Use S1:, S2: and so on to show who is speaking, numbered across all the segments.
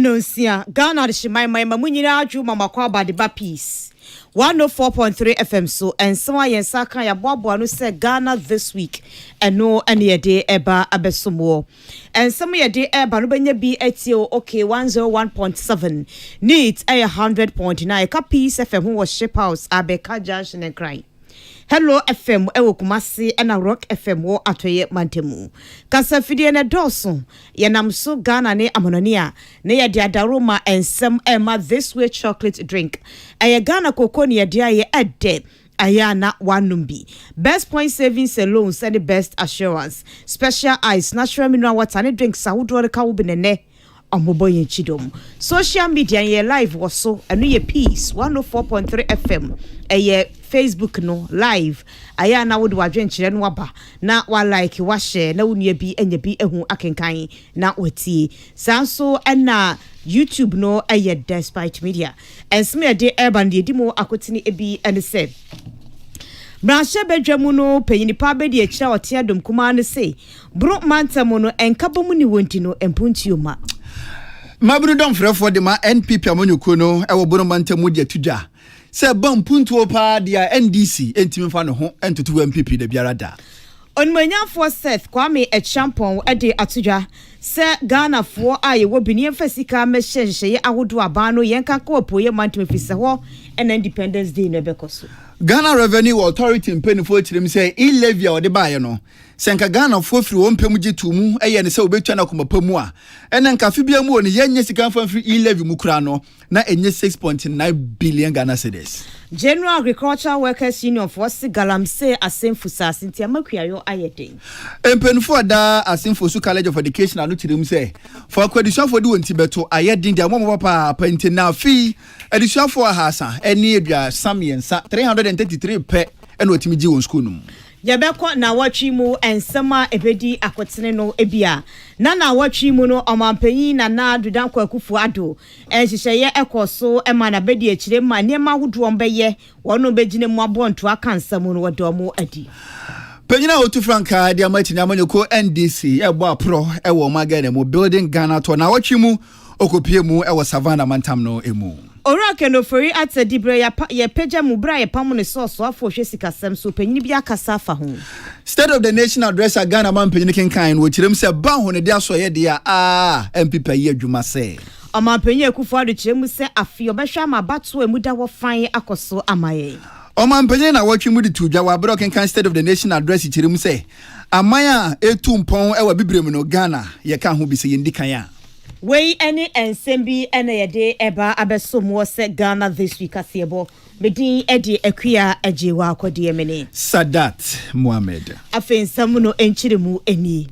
S1: no sia Ghana de shimai my mamunyira adwu mama kwa badiba peace 104.3 FM so and someone yensaka ya boabo no say Ghana this week and no any day eba abesomo and some ye day eba no benya bi etio okay 101.7 needs a 100.9 ka peace FM who was ship house abeka junction and cry. Hello FM ewo Kumasi na Rock FM wo atoye mantemu. Kasa fidie na doso ye namso Ghana ne amononia ne ye diadaroma ensem ema this way chocolate drink. Aye Ghana koko ne ye dia ye ede ayana wanumbi. Best point savings loans and the best assurance. Special ice natural mineral water ne drink sahudo ka wo benene. Omoboye chidom. Social media ye live was so anu ye peace 104.3 FM. Eye Facebook no live aya na wode wadwenkyere no aba na wa like wa share na wonua bi enya bi ehu akenkan na watie sanso na YouTube no eye despite media ensme de urban de dimo akotini ebi ene se Branche bedwamu no panyinipa be de akira ote adom kuma ne se bro mantamu no enkabomu ni wonti no empuntioma
S2: Mabru don frefo de ma NPP amonyuko no ewo bro mantamu de atudwa se bam puntuo pa dia NDC entimi fa no ho entutu MPP de biara da
S1: Onmanyafo Seth Kwame Echampon ede atudwa se Ghana fo aye wo bini fasika me hyenhye ahodo aba no yenka ka opoye mantimi fise ho en Independence Day no bekoso
S2: Ghana Revenue Authority mpenifo chirim se e-levy a ode baaye no senka Ghana fo firi wo mpemu gitumu eye ne se obetwa na komapamu a ene nka fi bia mu oni yenye sika fa firi e-levy mu kura no na enye 6.9 billion Ghana cedis.
S1: General Agricultural Workers Union for Galamse Asemfusa Cynthia Makuayo ayeden.
S2: Mpenifo da Asemfusu College of Education anu chirim se for acquisition for do ntibeto ayeden dia mo papa pentina fi edition for ahasa eni edua samiensa 333 pe eno otimi gi won school num.
S1: Yabeko na watchi mu ensema ebedi akotene no ebia na watchi mu no omampanyi na dudanko akufu ado enhyehyeye ekoso ema na bedi akire ma niema hudu ombeye wono begine mu abonto akansa mu no wodomo adi
S2: Penyina otu franka dia mati na manyoko NDC ebo apro ewo magane mu building Ghana to na watchi mu okopie mu ewo Savannah mantam no emu
S1: Orake no fori atadibre ya peja mu bra ya pamu ne soso afo hwesika sem so penyini bia kasa fa ho
S2: State of the Nation address Ghana man penyini kenkan wo kirem se ba ho ne dia so ye dia MPP yi adwuma se
S1: Amampanyi akufu ado kirem se afi obehwa ma bato emuda wo fan akoso amaye
S2: Omampanyi na watwi mu de tudwa wa bro kenkan State of the Nation address kirem se amaya etumpon ewa bibrem no Ghana ye ka ho bi se yendikan ya
S1: Wey any ensembi ene yede eba abesomo se Ghana this week asiebo medin edi akua ajewa akode emene
S2: Sadat Mohammed
S1: afensam no enchiremu eni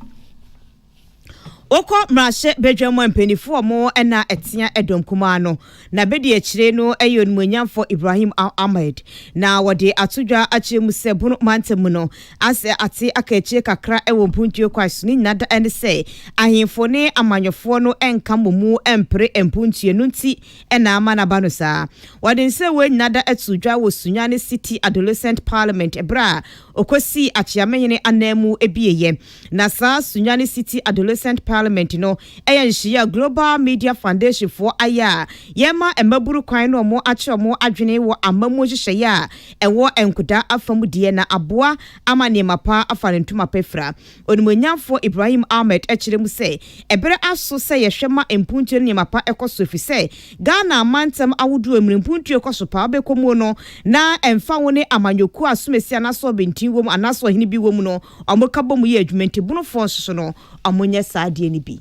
S1: Oko mrashe bedwamo mpenifo mo na etia edom kuma no na bedi akire no eyo nmunyamfo Ibrahim Ahmed na wode atudwa akire mu se bunu mantem no ase ate akachie kakra ewo mpuntuo kwaso ni nada ene se ahemfo ne amanyofo no enka momu empre empuntuo no nti ena ama na ba no saa wode nse we nada atudwa wo Sunyane City Adolescent Parliament ebra okosi achiamenyene anemu ebieye na saa Sunyane City Adolescent Parliament no eyanhia Global Media Foundation for aya yema emaburu kwan no mo ache mo adwene wo amamu hyehyɛ ya ewo enkuda afamu die na aboa amane mapa afanentuma pefra onimonyamfo Ibrahim Ahmed akirem se ebere aso se yehwema empuntuo ne mapa ekoso fise Ghana mantem awodu emrimpuntuo ekoso pa bekomu no na emfa woni amanyoku asomesia na so bentin wom anaso hini bi wom no omokabom ye adwumenti bunu fonso no amonye saade ni bi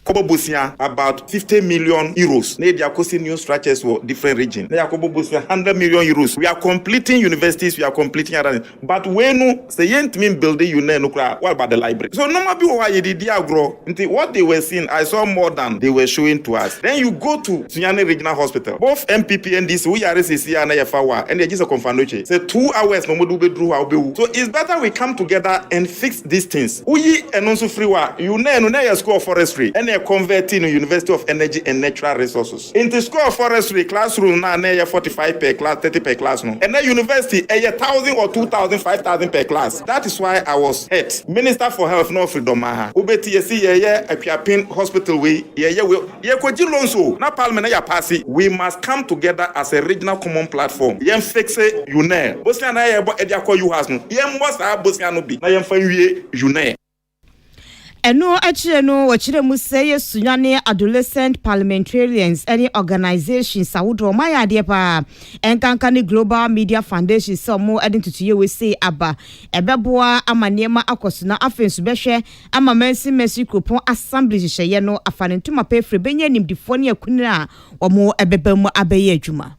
S3: Kobo Busia about 50 million euros. They are costing new structures for different regions. They are Kobo Busia 100 million euros. We are completing universities, we are completing other things. But when no say yent mean building you know what about the library? So no matter what you did grow. What they were seeing, I saw more than they were showing to us. Then you go to Sunyane Regional Hospital. Both MPP and this we are RCC and Ayafawa and they just a confirmation. Say 2 hours no more do bedru. So it's better we come together and fix these things. We and also free you know your school of forestry and near converting to University of Energy and Natural Resources. In the school of forestry classroom now near 45 per class, 30 per class no. And then university 1,000 or 2,000, 5,000 per class. That is why I was hurt. Minister for Health no freedom maha. Ubeti yesi ye Apiapin hospital we ye kwaji lonso. Na parliament ya passy. We must come together as a regional common platform. Yem fixe UNER. Bosnia na ye bo ediako you has no. Yem bosa Bosnia no bi. Na yem fa wie UNER.
S1: Eno achire no wachire mu say sunyane adolescent parliamentarians any organizations awudo maya de pa enkanka ni Global Media Foundation so mo identity we say aba ebeboa amanema akoso na afensu behwe ama mercy kupon assembly hye no afanentuma pefre benya nimdifo ne akunira omo ebebam abeye adwuma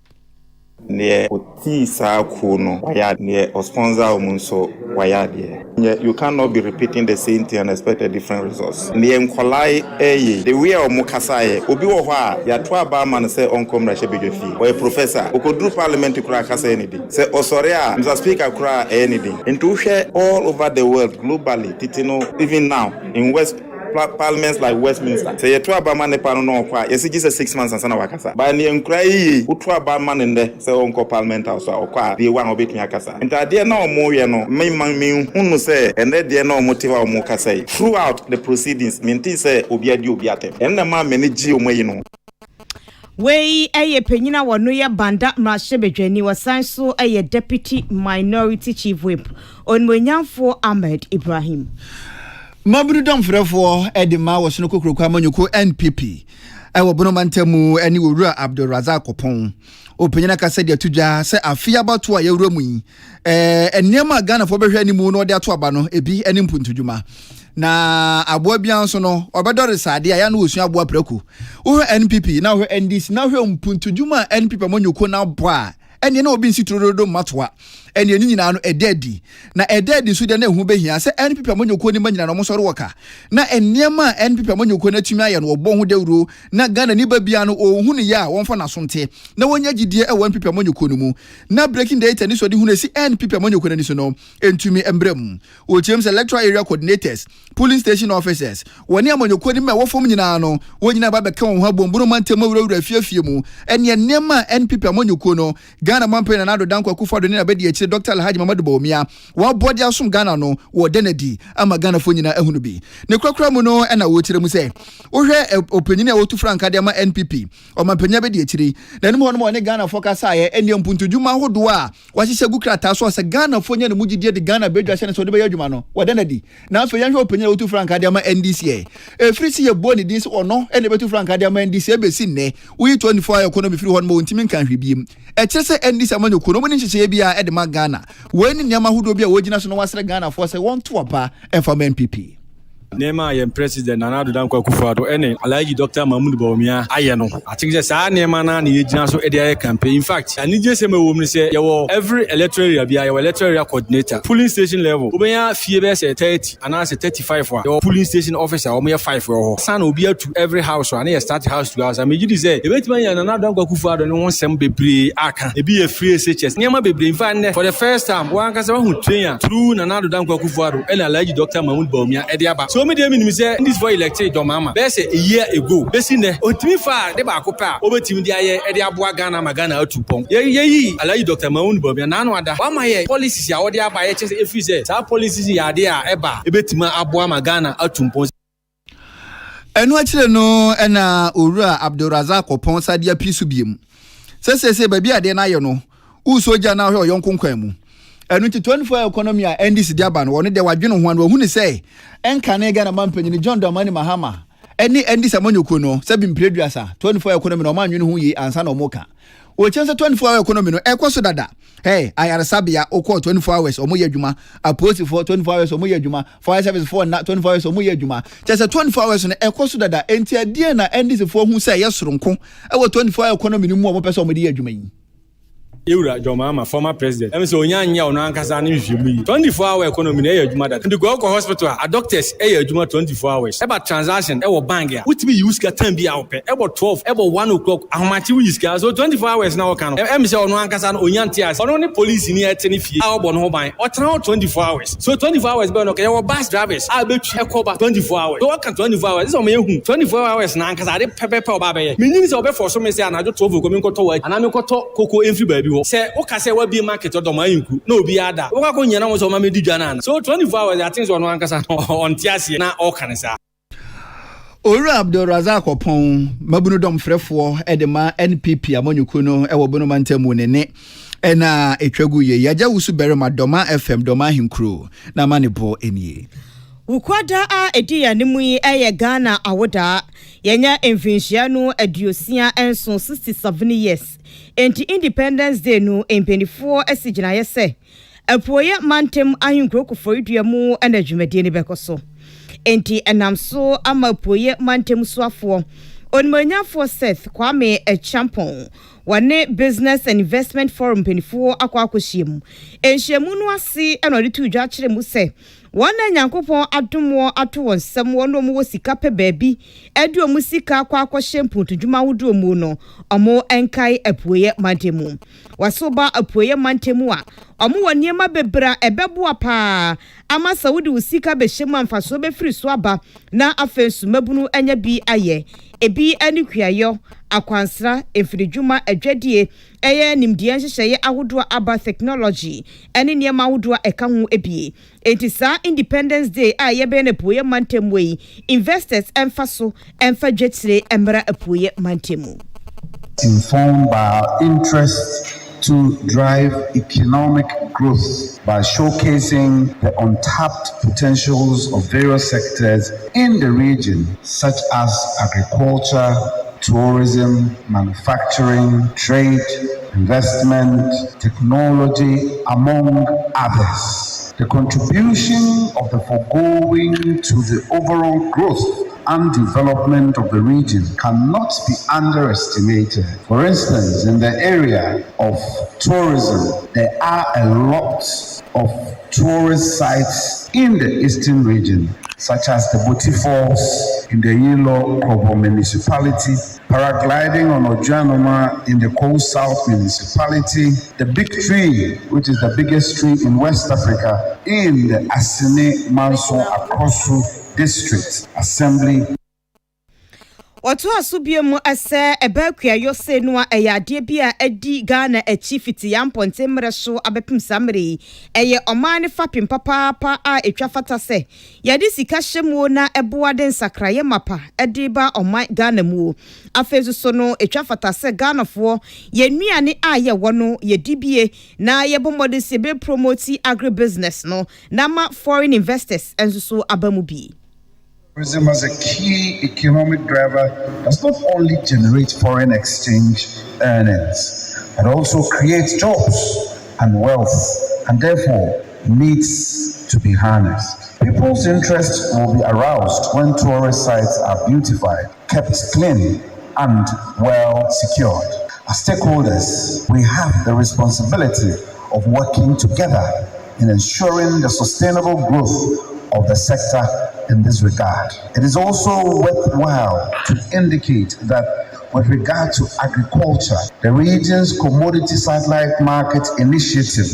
S3: near Otisa Kuno, Wayad near or sponsor Munso Wayad. You cannot be repeating the same thing and expect a different results. Near Nkolai the way of Mukasai, Obiwa, Yatwa Barman say Oncom Rashabijofi, or a professor who could do parliamentary crack anything. Say Osoria, Mr. Speaker cry anything. And to share all over the world globally, Titino, even now in West parliaments like Westminster. Say Yatwa Barman ne Pano no kwa, yes, it is 6 months and Sana Wakasa. By the Nkrai, Utwa Barman in there, say Onko Parliament House or kwa, the one of Bikin Yakasa. And I dare no more, you know, may man mean who say, and then there no motive or moka say. Throughout the proceedings, Minti say, Obiadi Obiate. And the man many Gio may know.
S1: Wey penyina wano ye banda mrashebedweni wasan so deputy minority chief whip onwenyanfo Ahmed Ibrahim.
S2: Mabru damfrefo edima wosono kokrokwa manyuko NPP ewo bonomantemu eni wura Abdulrazak Kopon openyina kase de tudwa se afia bato a yewura mu yi eniema Ghana fo behwe animu no de ato aba no ebi eni mpuntudwuma na aboa bia nso no obedore sade ya na osu aboa praku wo NPP na wo NDC na wo mpuntudwuma NPP manyuko na boa eni na obi nsitorodo matwa eni eni nyina no ededi na ededi so de na ehu behia se NPP amonyoko ni manyina no mosoro woka na eniema NPP amonyoko na tumi aye no obo hu dewuro na Ghana ni babia no ohunu ne ya wonfa na sonte na wonya gidie e NPP amonyoko no mu na breaking data ni so de hu na si NPP amonyoko na ni so no entumi embrem o chems electoral area coordinators polling station officers woni amonyoko ni me wofom nyina no wonyina ba beka won ha bombuno mantem awurawura fiafie mu eni eniema NPP amonyoko no Ghana mampe na nado danko akufado ni na bedi Dr. Alhaji Mamadu Bawumia wa body asum Ghana no wo denedi ama Ghana fo nyina ehunu bi ne kwakra mu no na wo kire mu se wo hwe opanyini a wotu franka de ama NPP o mapanya be de akiri na nim hono mo ne Ghana fo kasa ye eni mpuntudwuma hodo a wahihye gukrata so se Ghana fo nya ne mugidie de Ghana bedwa hye ne so de be yadwuma no wo denedi na afa yanhwe opanyini a wotu franka de ama NDC e frisi ye boni din se ono ene betu franka de ama NDC e be si ne wo 24 economy free hono mo ntimi nkan hwebiem e kire se NDC amanyo kono mo ni nhye bia e de ma Ghana when nyama hudo bia wogina so no wasere Ghana for say want to aba from NPP
S4: Nema yem president Nana Dankwa Akufo-Addo ene Alhaji Dr. Mamadu Bawumia aye no I think say nema na ne yegina so e dey campaign in fact ani je se mewom ni say yawo every electoral area bia yawo electoral area coordinator polling station level obenya fie be say 30 and say 35 yawo polling station officer o me 5 yawo san obi to every house and you start house to house me gidi say e betima ya Nana Dankwa Akufo-Addo ne won sem bebre aka e bi e free SHS nema bebre in fact for the first time wan ka say wan train through Nana Dankwa Akufo-Addo ene Alhaji Dr. Mamadu Bawumia e dey aba so me dey me say this for elected don mama be say a year ago be see ne otimi fa de ba ko pa obetimi dia ye e de aboa Ghana magana atupon ye Alhaji Dr. Mamadu Bawumia na no ada wa ma ye policies ya wo de aba ye chese efi say sa policies ya de a eba ebetima aboa magana atupon
S2: enu akire no na owura Abdulrazak Kopon sadia pisu biem se ba bia de na ye no usoja na hwe oyonkonkwan mu enu 24 economy a NDC diaba no woni de wadwene ho an wo hu ni say enka na Ghana mampanyini John Dramani Mahama eni NDC amanyoko no sabi mpreduasa 24 economy no manwene ho yi ansa na omoka o chense 24 economy no ekoso dada hey ayarsabia okọ 24 hours omo ye adwuma aposi for 24 hours omo ye adwuma fire service for na 24 hours omo ye adwuma chense 24 hours no ekoso dada enti adie na NDC for hu say yesoronko e wo 24 economy no mu omo pese omo de ye adwuma yi
S4: Eura Jomama, former president. I'm so young, you know, 24-hour economy, and to go to hospital, a doctors, 24 hours. About transaction, bank, which we use can be out, about 12, about 1 o'clock, how much we use, so 24 hours now. Can MSO no Ancasan, Oyantias, or only police in here, Tenerife, our Bonhobine, or 24 hours. So 24 hours, but okay, our bus drivers, I'll be check over 24 hours. So I can 24 hours, it's only 24 hours now, because I did pepper baby. Meaning over for some say, and I just told you, coming to work, and I'm going to cocoa in free baby. Say, okay, say, what be market or the Mayinku? No, be other. What going to know, so Mammy Dijanan. So 24 hours, I think on Ancasan on Tiasi, now all can say.
S2: Ora Abdul Razak Opon mabunu dom frefo edema NPP amonyukuno ewo bono mantemu nene ena etwagu ye yaja wusu berema doma FM doma hinkru na manipo enie
S1: ukwada a edi ya nimu yi eye Ghana awoda yenya emfinhia no adiosia enso 67 years enti Independence Day no empenifo asigina yese apoye mantem ahinkro kofo mu ena dwumade ni bekoso enti enamso amapoye mantem suafo onmanyafo Seth Kwame Echampon wane Business and Investment Forum penifo akwakohiem enhyiemu no ase ena ode tu dwa kire mu se wana nyankopon adomo ato wonsam wono mu sika pe baabi edu mu sika akwakohiem puntudwuma wodo mu no omo enkai apoye mantemu wasoba apoye mantemu a omo waniema bebra ebebo apa ama sawudi usika be hyema mfaso be firi so aba na afensu mabunu anya bi aye ebi anikuayo akwansra efiridwuma adwadie eye nimdie nhyehyeye ahodo aba technology ene niema ahodo eka ho ebie etisa Independence Day a yebe na poye mantemu yi investors emfaso emfa dwetire emra apoye mantemu
S5: informed by our interest to drive economic growth by showcasing the untapped potentials of various sectors in the region, such as agriculture, tourism, manufacturing, trade, investment, technology, among others. The contribution of the foregoing to the overall growth and development of the region cannot be underestimated. For instance, in the area of tourism, there are a lot of tourist sites in the eastern region, such as the Boti Falls in the Yilo Kobo municipality, paragliding on Ojanoma in the Coal South municipality, the Big Tree, which is the biggest tree in West Africa, in the Asene Manso Akosu District Assembly.
S1: Watu asubiemu ase ebekua yose noa eyade bia edi Ghana achifiti yamponte mreso abepim samri eye omane fapim papa a etwafata se yade sika hyemu na eboade nsakraye mapa ediba oman Ghana mu afezu so no etwafata se Ghana fo yenuane a ye wono yedibie na yebomode se be promote agribusiness no na ma foreign investors enso so abamu bi.
S5: Tourism as a key economic driver does not only generate foreign exchange earnings, but also creates jobs and wealth, and therefore needs to be harnessed. People's interest will be aroused when tourist sites are beautified, kept clean, and well secured. As stakeholders, we have the responsibility of working together in ensuring the sustainable growth of the sector in this regard. It is also worthwhile to indicate that with regard to agriculture, the region's commodity satellite market initiative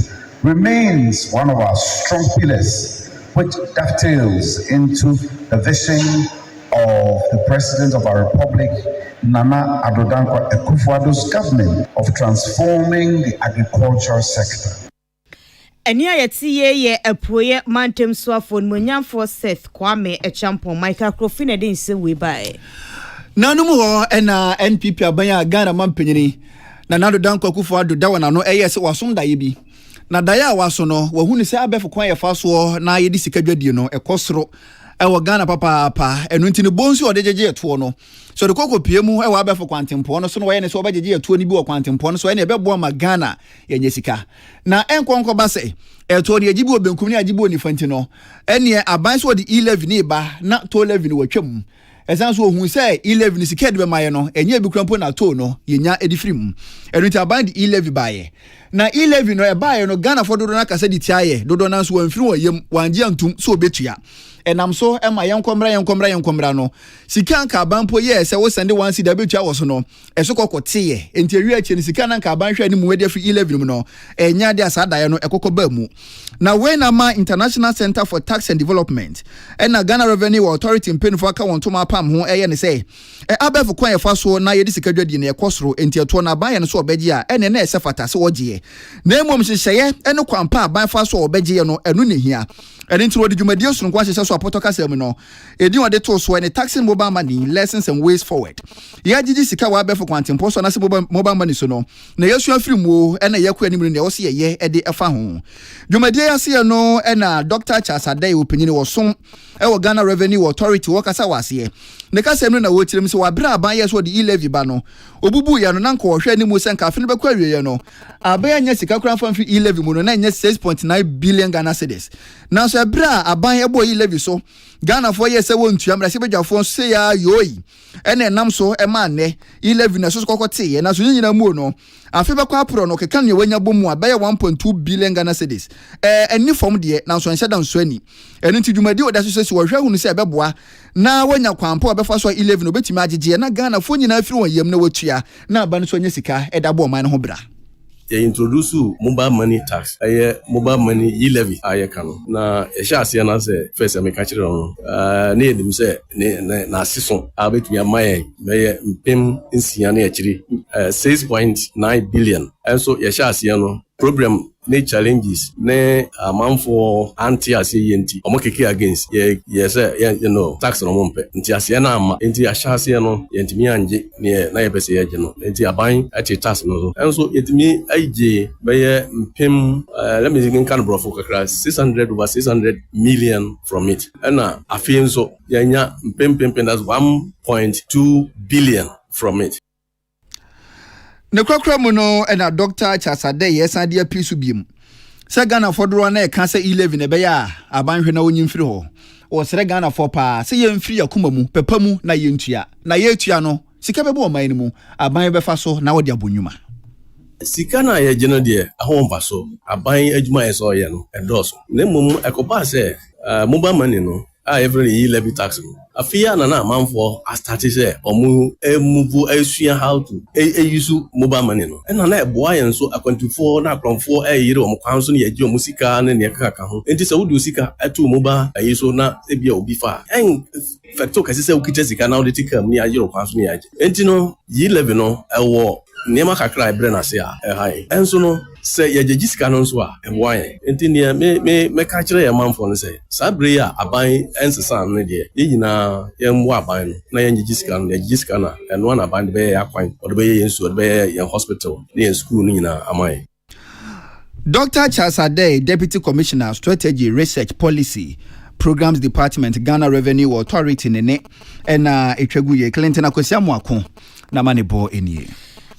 S5: remains one of our strong pillars, which dovetails into the vision of the President of our Republic, Nana Addo Akufo-Addo's government of transforming the agricultural sector.
S1: Enia yetiye ye apoye mantem suafo monyamfo Seth Kwame Echampon Michael Crofine de nse we bae
S2: nanu mu ho ena NPP abanya Ghana mampenyini na Nana Addo Akufo-Addo da wana no eye se wasom daye bi na daye a waso no wahunu se abefo kwan ye faso na ye di sika dwadie no ekosoro ewo Ghana papa enu ntini bonsu odejeje eto no so de kokko pie mu ewo abefo kwantempo no so no ye ne so obejeje eto ni bi wo kwantempo no so ye ne ebebo ma Ghana ye nyesika na enkonko ba se eto ne agibi obenkum ne agibi onifanti no ene aban so de 11 ne ba na to 11 watwam esan so ohun say e-levy ni sika de be maye no enye bi krampo na to no yenya edifrim enu ti aban de e-levy baye na e-levy no e baye no Ghana for dodo na kasa di tiaye dodo na so wanfiri wayem wanje antum so obetua enam so ema yenkomra no sika nka banpo ye se wo sende wan si da betua wo so no eso kokote enti awi achi ni sika nka ban hwa ni mu wedi afri e-levy no enya de asada ye no ekokọ ba mu na we na ma International Center for Tax and Development na Ghana Revenue Authority mpenfo aka won to ma pam ho eye ne se abefo kwan yefa so na ye de sika dwadi ne ekosoro enti eto na ban ye no so obeje a ene na esefata se woje na emom hyehyeye ene kwampa ban fa so obeje ye no enu ne hia ene ntiro de dwumadie so nkwa hyehyɛ so apoto kasem no edi wode to so ene taxing mobile money lessons and ways forward ya jiji sika wa abefo kwantempo so na se mobile money so no na yesu afiri mu ene yakọ animu ne wo se ye ede efa ho dwumadie ya se no ena Dr. Chasadai opinion wo som ewo Ghana Revenue Authority wo kasa wase ne kasem no na wo tirem se wa bra aban ye so de e-levy ba no obubu ya no na nko hwe animu se nka afi no bekwa wiye no abaya nya sika kura fa mfi e-levy mu no na nya 6.9 billion Ghana cedis na so bra aban ye bo e-levy so Ghana for yes won tua mra se bedwafo se ya yoyi ene nam so e ma ne e-levy na so kokote na so nyina mu no afi be kwa apro no keka ne wanya bomu a be 1.2 billion Ghana cedis eni form de na so nhyeda nso ani eni ntidwumadi oda so se wo hwe hunu se e beboa na wanya kwampa obefa so e-levy no betimi agege na Ghana fo nyina afiri won yam na watua na aba no so nya sika edabo man no ho bra
S6: introduce mobile money tax mobile money e-levy kano na sha na say first America chire no na edim say na season abetumi amaye me mpem nsia na chire 6.9 billion and so sha no problem ne challenges ne amanfo anti ase yenti omokeke against say you know tax no mompe nti ase na ama nti ahya ase no yentimi anje ne na yebese ye no nti aban ati tax no and so yetimi aije be mpem let me think kan brofo kakra 600 million from it and afien so yanya mpem that's 1.2 billion from it.
S2: Ne kwakra mu no na Dr. Chasadai yesan de apisu biem se Ghana fodoro na e ka se e-levy ne be ya abanhwe na onyimfiri ho o sere Ghana for pa se yemfiri yakoma mu pepa mu na yentua na yetua no sika bebo oman mu aban be fa so na wodi abonwuma
S6: sika na ye gene de ahomba so aban adwuma ye so ye no edoso na mum ekopa se mobile money no every e-levy tax no afia na amanfo a start say omu emuvu asua how to use mobile money no na eboa yen so akwantifo na akronfo yire omu kwan so na yaji omu sika na ne kaka ho enti se wudi sika atu mobile ayiso na ebia obi fa factor kasi se ukite sika na audit kam ni ayiro kwan so na yaji enti no e-levy no ewo niema kakra ebre na se high enso no se yaji sika no so a eboa yen enti ne me ka kire ya manfo no se sabre ya aban ensesa no de yina yemwa aban no na yaji sika na eno na aban be ya kwan o be yensu o be yen hospital ne school no nyina amai.
S2: Dr. Chasadai, Deputy Commissioner, Strategy, Research, Policy, Programs Department, Ghana Revenue Authority, nene, etwaguye Clinton akosiamu akon na manebo enie.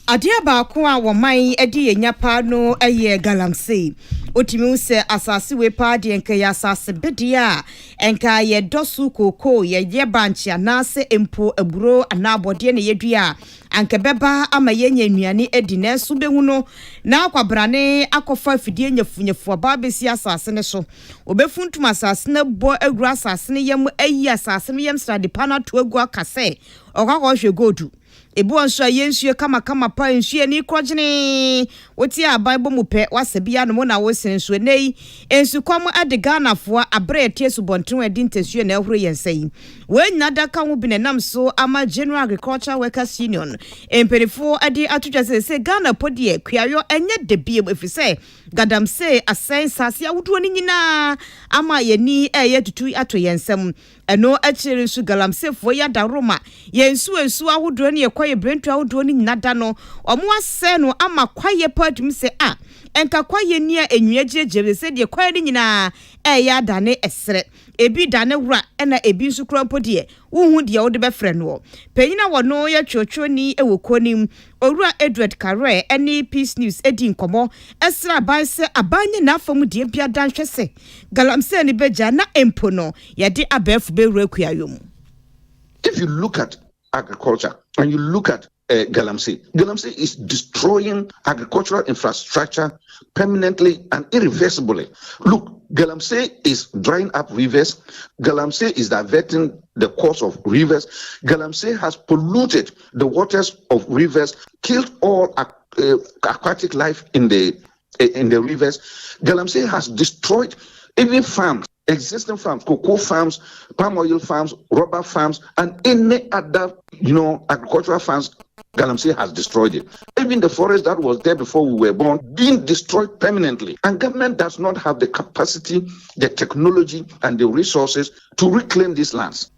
S1: Adia baako a woman edi yenya pa no eye galamsey otimi se asase we pa de enka ya asase bedia enka ye dosu koko ye branch anase empo aburo anabode ne yedua anka beba ama yenya nnuane edi na so behu no na akwabrane akofa fidie nyafunyafu ba besi asase ne so obefuntum asase na bo agura asase ne yem ayi asase ne yem strade pana to agu akase okakọ hwe godu ebu onso yensuye kama pa ensuye ni krojene woti aban bomu pe wasebia no na wosensuye nei ensu kom ade Ghana fo abre tiesu bonton edi ntesuye na ehuro yensei wenna daka ho bi nenam so ama General Agricultural Workers Union emperifo ade atutwa se Ghana podie kwayo enye de biem efise gadamse asen sase awudo ni nyina ama yeni tutu ato yensem eno achiri su galamsefo ya daroma yensu awodo ni kwaye brentu awodo ni nyina no omo ase no ama kwaye patum se enka kwaye ni enwia jejebe se de kwaye ni nyina ya dane esre ebi dane wura na ebi nsu krampo de wuhu de wode befre no penyina wono ya twotwo ni ewokonim owura Edward Kare any Peace News edi nkomo esra ban se abanye na afam de bia danhwese galamse ni beja na empo no ye de abefu bewura kuayom.
S7: If you look at agriculture and you look at Galamsey is destroying agricultural infrastructure permanently and irreversibly. Look, Galamsey is drying up rivers. Galamsey is diverting the course of rivers. Galamsey has polluted the waters of rivers, killed all aquatic life in the rivers. Galamsey has destroyed even farms, existing farms, cocoa farms, palm oil farms, rubber farms, and any other, agricultural farms. Galamsey has destroyed it. Even the forest that was there before we were born, being destroyed permanently. And government does not have the capacity, the technology, and the resources to reclaim these lands.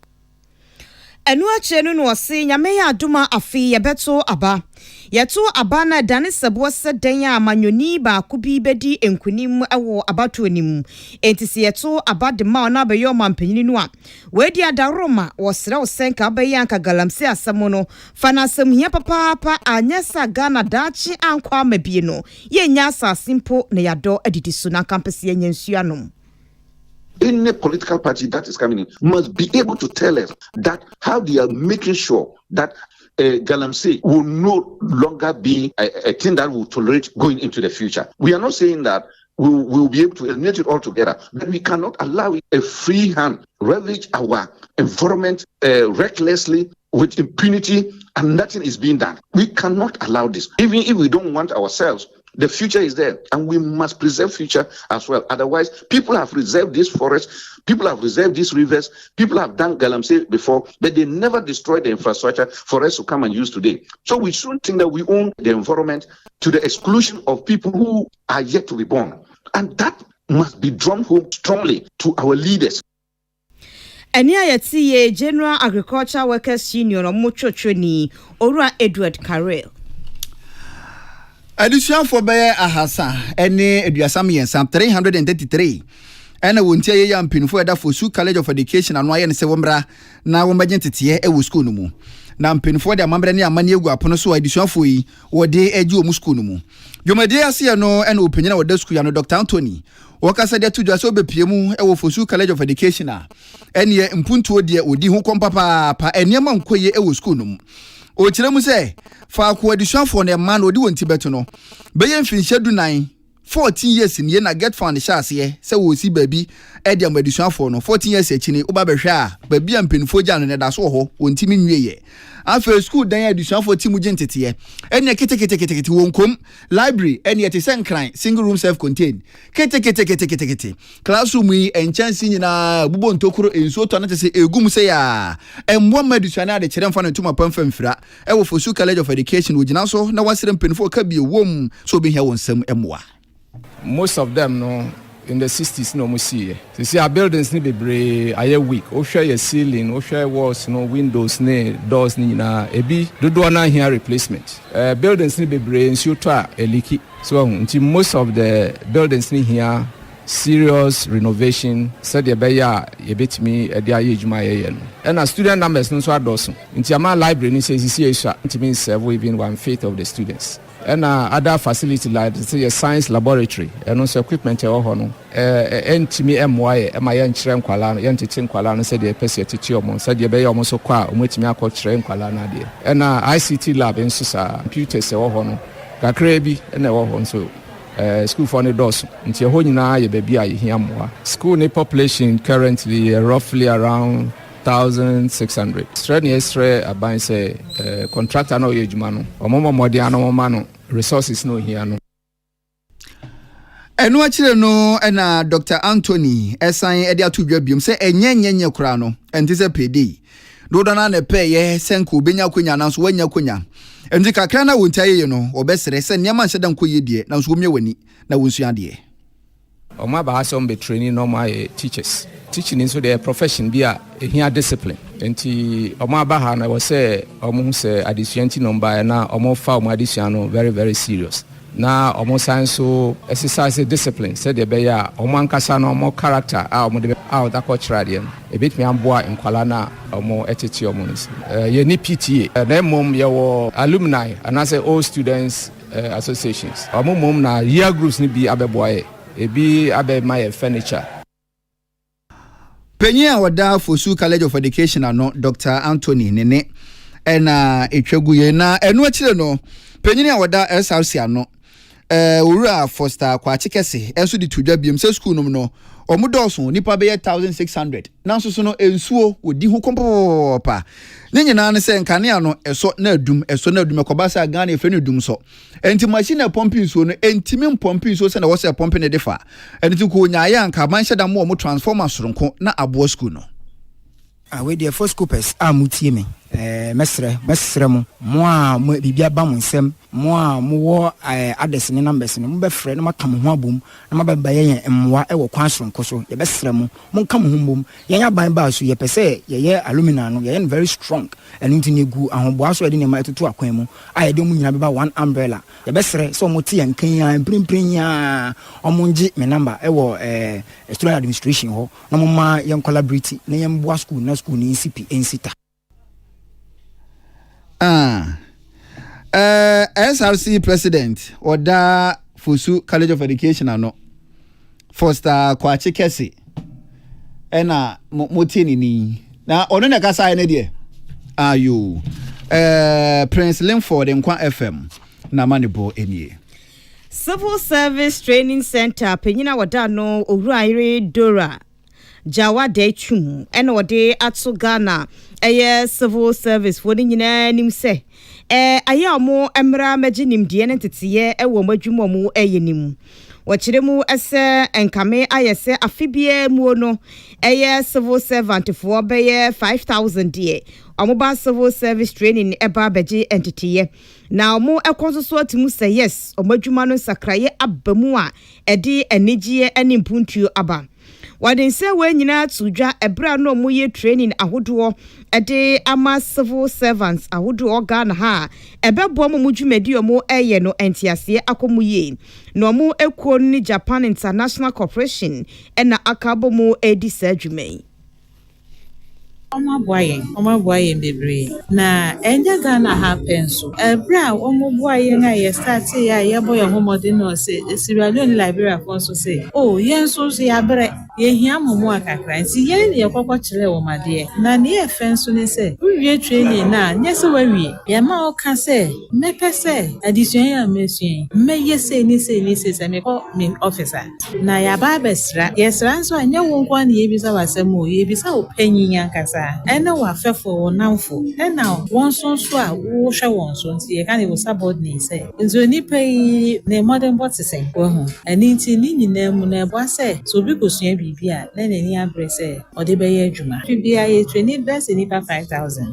S1: Enu achenu no ose nyame ya aduma afi yebeto aba. Yeto aba na dane sebo se den ya amanyoni ba kubi bedi enkunim ewo abato anim. Enti se yeto aba de ma na be yo mampanyini no a. We di adaroma wo sere wo senka ba yanka Galamsey asemo no. Fana asem hia papa anyesa Ghana dachi ankwa mabie no. Ye nya asasimpo na yado adidisu na campus ye nyansuanom.
S7: Any political party that is coming in must be able to tell us that how they are making sure that Galamsey will no longer be a thing that will tolerate going into the future. We are not saying that we will be able to eliminate it altogether, but we cannot allow a free hand ravage our environment recklessly with impunity and nothing is being done. We cannot allow this. Even if we don't want ourselves, the future is there, and we must preserve future as well. Otherwise, people have reserved these forests, people have reserved these rivers, people have done Galamsey before, but they never destroyed the infrastructure for us to come and use today. So we shouldn't think that we own the environment to the exclusion of people who are yet to be born. And that must be drawn home strongly to our leaders.
S1: Eni ayeti ye General Agriculture Workers Union omochochoni Ora Edward Carrell.
S2: Addition for Bayer Ahasa, any Eduasam Yensam 333. And a won't tell you pin for that for Su College of Education and Ryan Sevembra, now emergency a school. Now pin for the Mambrania Maniago Ponoso edition for ye, or day edu muscunumu. You may dare see no and opinion of the school and Dr. Anthony. Waka said to just obey Piemu, a for Su College of Education. And ye impunto dear Udi who come papa, and Yaman Quay a schoolnum. O chiremu say fa ko addition for na man odi wonti beto no be ye mfinhye du 14 years in ye na get found shase say wo si baby e de addition for no 14 years akini oba behwe a baby ampenfo gya no ne da so ho wonti mi nwie ye afa school dan addition for timu gentete ene kete wonkom library ene yete senkran single room self contained kete classroom yi enchansi nyina bubo ntokuro enso to na tese egum se ya embo addition na de kire mfa no tuma pamfamfira e wo for Su College of Education wogina so na wasere mpenfo ka bi wom so be hia wonsam emwa.
S8: Most of them no in the 60s no see. You see our buildings ni bebre aye weak. O share your ceiling, o share walls, no windows, ne doors ni na ebi dodo na here replacement. Buildings ni bebre nsuo to a leaky. So until most of the buildings ni here serious renovation said the beya ye betimi e dia ye djuma ye no. And our student numbers no so adoso. Until my library ni say it means serve even 1/5 of the students. And other facility like say a science laboratory and also equipment e ho no entimi MY ma ye nkyere nkwala no ye ntete nkwala no say the person tete omo say the be ye omo so kwa omotimi akọkyere nkwala na de and ICT lab nso sa computers e ho no kakra bi na e ho so school for the doors nti ho nyina ye ba bi a ye hia moa school ne population currently roughly around 1,600. Straight yesterday, I say contractor no yejumano. Omomo modiano mano resources no here no.
S2: Enu achire no na Dr. Anthony esan ede atudwa biom se enyenyenye kura no enti se pedi. Dodo na pe ye senko benya kwanya na so wanya kwanya. Enti kakra na wontaye no obesere se niam nheda nkoye die na so womye wani na wonsu ade.
S8: Oma ba asom be training normal teachers. Teaching is their profession be a here discipline. Enti oma ba ha na we say omo say addition number na omo fa omo addition very very serious. Na omo science so exercise discipline said the be ya omo ankasa na omo character a omo de out that cultural dem. E bit me amboa nkwala na omo etete omo no. Ye ni PTA. Na mom ye wo alumni and I say all students associations. Omo mom na year groups ni bi abeboa ebi abe my furniture.
S2: Penny awada Fosu College of Education ano Dr. Anthony Nene ena etwaguye na eno akire no penny awada SRC ano owura Foster Kwachikese enso di tudwa biem se school num no omudoso nipa be 1600 nanso so no ensuo odi hu kompopa ne nyina ne se nkane ano eso na adum ekobasa Ghana efe ne dum so enti machine pumping so no entimi pumping so se na wo se pumping ne defa enti ko nyaaya anka man hyeda mo transformer soronko na abo school no
S9: we the first scoopers mutie me mesre mo bibia ba mo nsem mo wo address ne numbers ne mo be frɛ no makam ho abom na mababa yen mmoa e wo kwan soronko so ye besre mo kam ho mbom yen aban ba so ye pese ye alumina no ye very strong and ntini gu ahoboa so de ne ma etutu akwan mu a ye de mu nyina beba one umbrella ye besre so mo tie nkan ya mprimpria omonji me number e wo student administration ho na mo ma yen collaborate na yen boa school na school ni CP ensita
S2: SRC president Oda Fosu College of Education ano Foster Kwachikese ena motini ni na ono na kasa ene de ayo Prince Linford Nkwa FM na manibo enie
S1: Civil Service Training Center penyina wada no Owuraire Dora Jawa de Chum ena wode ato Ghana civil service for the nyina nim se aya mo emra maginim de ne teteye wo madwuma mu nim wachire mu ese enkame ayese afibie mu no civil servant for be 5000 de amoba civil service training eba beji entity na mo ekonso atimu say yes omadwuma no sakraye abamu a edi enigye animpuntuo aba Wadin se we nyina tudwa ebra no mu ye training ahodo ede ama civil servants ahodo Ghana ha ebebo mu dwumadi omo eye no entiase akomu ye no mu ekuo ni Japan International Corporation ena akabo mu edi sadwumai
S10: Omabuaye bebre na enja Ghana ha penso ebra omabuaye na ye start ya ye boy homode no se Sierra Leone Liberia fonso se yenso se ya bre ye hia momo akakra nti ye ne yekokko kire wo made na ne ye fenso ne se wie training na nye se wawie ye ma o ka se mepe se addition ya mesuen me ye se ni se me ko min officer na ya ba besra ye sra nso anya wo nkwa ne ye bisa wasemo ye bisa o panyinya kasa ena wa fefo wonamfo ena wonsonso a wo hwe wonso nti ye kan e wo subordinate say nzo ni pay ne modern bot say wo ho ani nti ni nyina mu na ebo say so bi kosua bibia na nani abre say ode be ye adwuma bibia ye training best ni 5000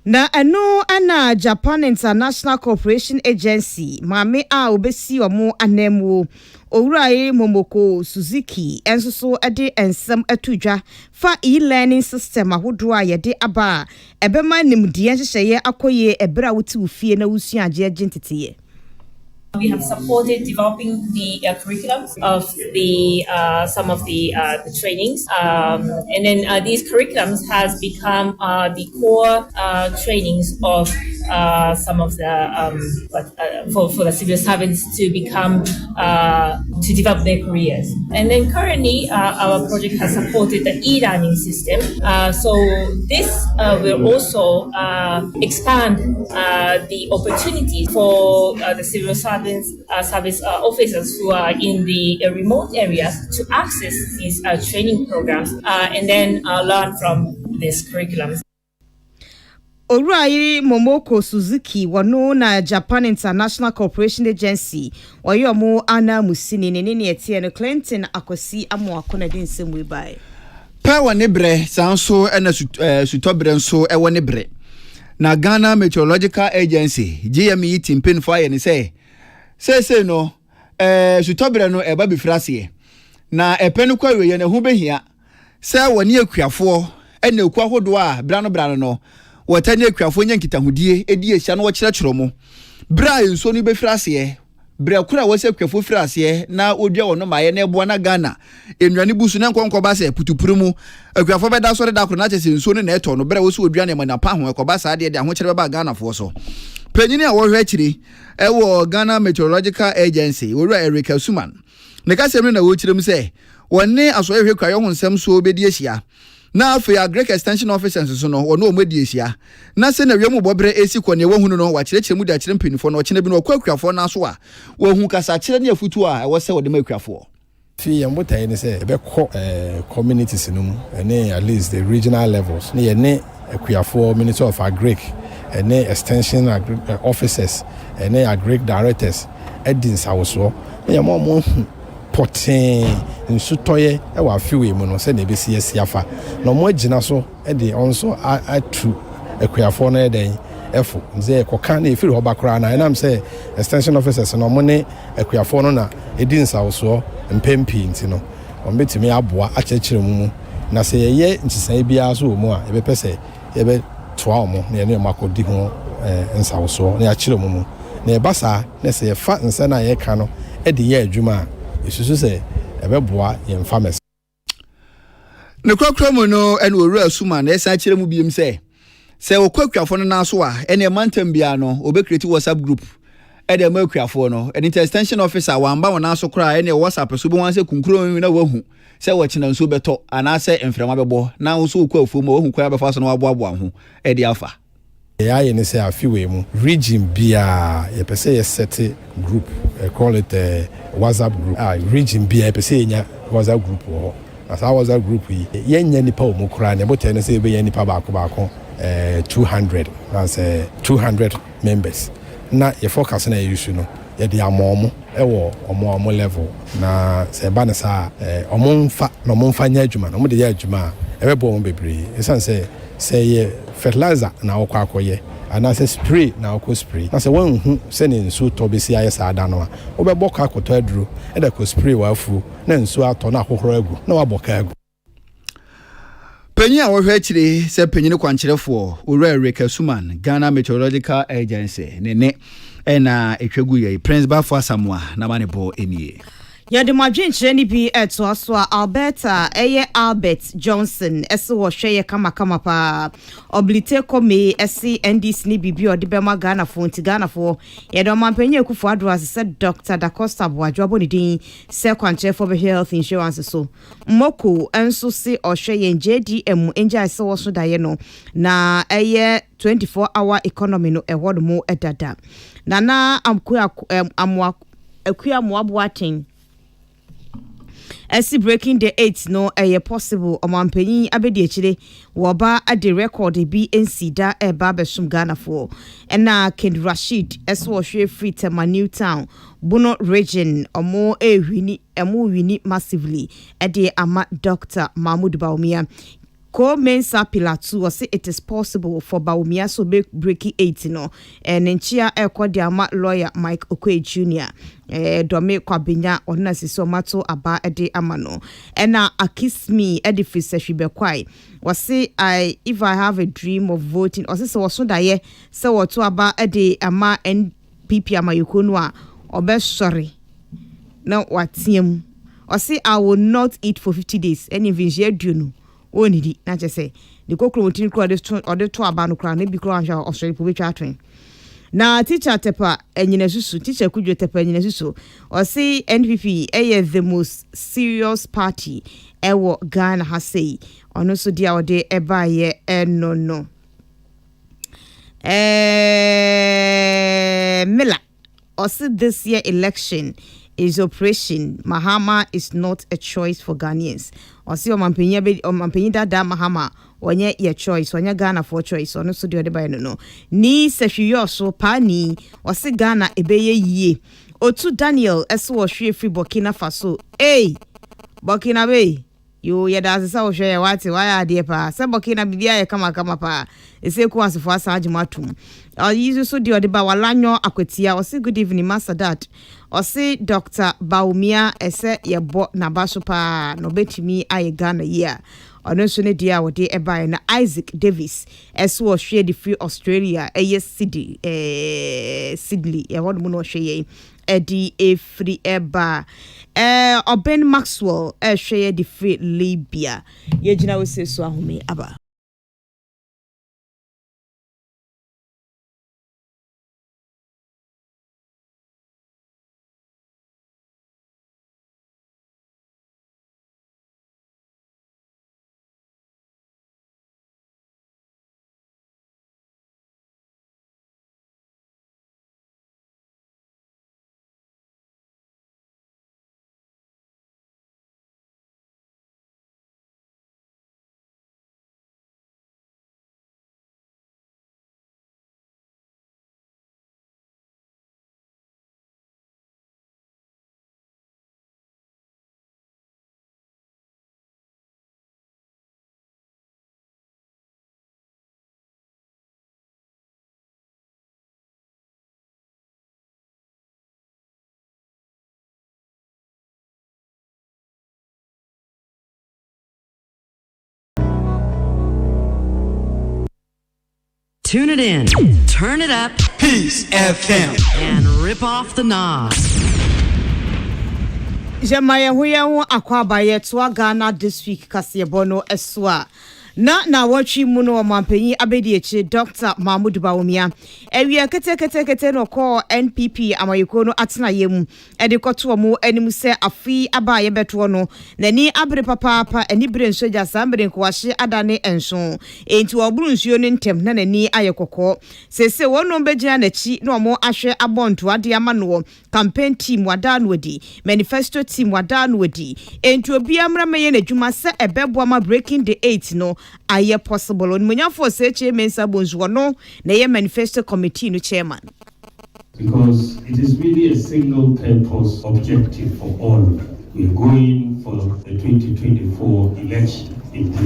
S1: na eno ana Japan International Corporation Agency mame a obesi omo anemu Owuraire Momoko Suzuki enso so ede ensem atudwa fa e-learning system ahodo a yede aba ebema nimdie hyehyeye akoye ebra wuti ufie na wusu agye agentete.
S11: We have supported developing the curriculums of the some of the trainings, and then these curriculums has become the core trainings of some of the for the civil servants to become to develop their careers. And then currently, our project has supported the e-learning system. So this will also expand the opportunities for the civil servants. Service officers who are in the remote areas to access these training programs and then learn from these curriculums.
S1: Owuraire Momoko Suzuki wano na Japan International Corporation Agency wayomo ana musini ne etie no Clinton akosi amo akona de nsemu bai
S2: pa wane bre sanso ena sutobre nso e wane bre na Ghana Meteorological Agency GME timpin for aye ne say no sutobre no eba bifrase na epenu kwa we ne ho behia say woni akuafo ena eku ahodo a brano no watani akuafo nyankitahudie edi ehia no wo kyerɛkyerɛ mo bra nso no befrase bra kura wo se akuafo frase na odua wono maye na ebo na Ghana ennuane busu na nkonkoba se putupuru mu akuafo beda so da kro na kyese nso no na eto no bra wo se odua ne manapa ho ekoba sa de ho kyerɛ ba Ghana fo so penyini a wo hwe kyiri ewo Ghana Meteorological Agency wo Eric Suman ne ka se na wo kyerɛm se wɔne asɔyɛhwɛ kwa yɛ ho nsɛm so obedi ahyia na afei agrek extension officers so no wɔne ɔmɔdi ahyia na sɛ na wiem bɔbrɛ esi kɔ ne wɔhunu no wakyerɛkyerɛ mu de akyerɛ mpanyinfoɔ no ɔkyena bi no ɔkɔ akuafoɔ no so a wɔhu kasa kyerɛ ne afutu a ɛwɔ sɛ wɔde ma akuafoɔ
S8: fi yɛn botae ne sɛ ɛbɛkɔ communities no mu ɛne at least the regional levels ne yɛne akuafoɔ minister of agric ɛne extension officers ɛne agric directors ɛdi nsawosoɔ ne yɛn mo pɔtɛn nsutɔyɛ ɛwɔ afiwe mu no sɛ na ebesi esi afa na ɔmo agyina so ɛde ɔnso atu akuafoɔ no ɛdɛn ɛfo nze kɔka na efiri hɔ bakora na ɛnam sɛ extension officers na ɔmo ne akuafoɔ no na ɛdi nsawosoɔ mpempi nti no ɔmo betumi aboa akyerɛkyerɛ mu na sɛ yɛyɛ nkyesɛn biara so wɔ mu a yɛbɛpɛ sɛ yɛbɛtoa ɔmo na yɛne ɔmo akɔdi ho nsawosoɔ na yɛakyerɛ mu na yɛba saa na sɛ yɛfa nsa na yɛka no ɛde yɛ adwuma a isusu sɛ ɛbɛboa yɛn farmers
S2: ne kokro mu no ɛne owura asuma na ɛsan kyerɛ mu biem sɛ okɔ akuafoɔ no na so a ɛne mantam bia no obɛkreti WhatsApp group ɛde ma akuafoɔ no ɛne extension officer wamba wɔn aso kora ɛne WhatsApp so bi wɔn sɛ kunkuro na wahu sɛ wɔkyena nso bɛtɔ anaasɛ mframa bɛbɔ na nso okɔ afuo mu wahu kora bɛfa so na waboaboa ho ɛde afa
S8: yɛayɛ ne sɛ afiwe mu region bia yɛpɛ sɛ yɛsɛte group call it WhatsApp group region bia yɛpɛ sɛ yɛnya WhatsApp group wɔ hɔ na saa WhatsApp group yi yɛnya nipa wɔ mu koraa ne ɛbɔtɛ no sɛ yɛbɛnya nipa baako 200 na sɛ 200 members na yɛ focus na yɛyusu no yɛde amɔɔmo ɛwɔ ɔmo level na sɛ ɛba ne saa ɔmo mfa nyɛ adwuma na ɔmo de yɛ adwuma a ɛbɛbɔ ɔmo bebree ɛsiane sɛ yɛ fertilizer na wɔkɔ akɔyɛ anaasɛ spray na wɔkɔ spray na sɛ wɔnhu sɛ ne nsuo tɔ bɛsi ayɛ saa da no a wobɛbɔ ka akɔtɔ aduro ɛda kɔ spray wɔ afuo na nsuo atɔ na ahohoro agu na wabɔ ka agu
S2: panyin a wɔhwɛ akyire sɛ panyin kwankyerɛfoɔ owura Reka Suman Ghana Meteorological Agency ne ɛna etwagu yɛ Prince Bafo Asamoah na ma ne bɔ enie
S1: yɛde madwenkyerɛ ni bi ɛtoa so a Alberta ɛyɛ Albert Johnson ɛse wɔhwɛ yɛ kamakama paa oblite kɔme ɛse NDC ni bibi ɔde bɛma Ghanafoɔ nti Ghanafoɔ yɛde ɔmampanyɛ akufo adoro ase sɛ Dr. Dacosta Boadwo abɔ ne din sɛ kwankyerɛfoɔ bɛ health insurance so Moko ɛnso se ɔhwɛ yɛn JDM engya ɛse wɔ so daeɛ no na ɛyɛ 24-hour economy no ɛhɔ no mu ɛdada nana akua moaboaten Esi breaking the 8 no possible omampanyin abedi akire woba ade record bi ensida eba besum Ghana for na Ken Rashid eso hwe free Tema New Town Bono region omo wini massively ede ama Dr. Mahmoud Baumia Co-Mensa Pilatu was say it is possible for Baumia so breaking 8 no and nchia ama lawyer Mike Okwe Jr. Dome Kwabenya ona siso mato aba ede amano ena akismi edifice hwibekwai was say if I have a dream of voting or say so daye say woto aba ede ama NPP ama yekonu a obesori na watiem or say I will not eat for 50 days and even share no onidi na je say the kokro tin kro de to aba no kra na bi kro anhwa Australia pobetwa atwen na teacher tepa enyina susu teacher kudwo tepa enyina susu o say NPP the most serious party ewo Ghana ha say ono so dia ode eba ye no Mila o say this year election is operation Mahama is not a choice for Ghanaians. Or see omampenyi dada Mahama onye your choice, onye Ghana for choice, or no so the other no. Ni sehwiyo so pani or see Ghana ebeye ye. Otu Daniel eso free Burkina Faso. Hey, Burkina Bay. You yada sa share wati why ade pa. Se Burkina bibia ye kama pa. Ese ku asefo asaje matum. Yizu so di ode ba walanyo akwetia. O say good evening master dad. O say Dr. Baumia ese yebo na baso pa no betimi aye Ghana year. Ono so ne dia wode eba na Isaac Davis ese wo hwe di free Australia Sydney Sydney e won mu no hwe ye edi free eba Oben Maxwell hwe di free Libya ye gina we se so ahome aba
S12: Tune it in, turn it up,
S13: Peace FM,
S12: and rip off the knob.
S1: Jamaya huya akwaba yetu Ghana this week kasiyebono eswa. Na wachi muno wa mampenyi abedi eche Dr. Mahmoud Bawumia. Ewi kete no ko NPP amayiko no atena yemu. Edi koto mu enimu se afi aba yebeto no. Nani abre papa eni bre nsoja sambre nkwahye adane enso. Enti oburu nsuo ne ntem na nani ayekoko. Sese wono begina na chi no mo ahwe abonto ade amano campaign team wadan wadi manifesto team wadan wadi. Enti obi amra meye na dwuma se ebebo ama breaking the 8 no aye possible on munyafo se chairman sabonzo no na ye manifesto committee no chairman,
S14: because it is really a single purpose objective for all. We are going for the 2024 election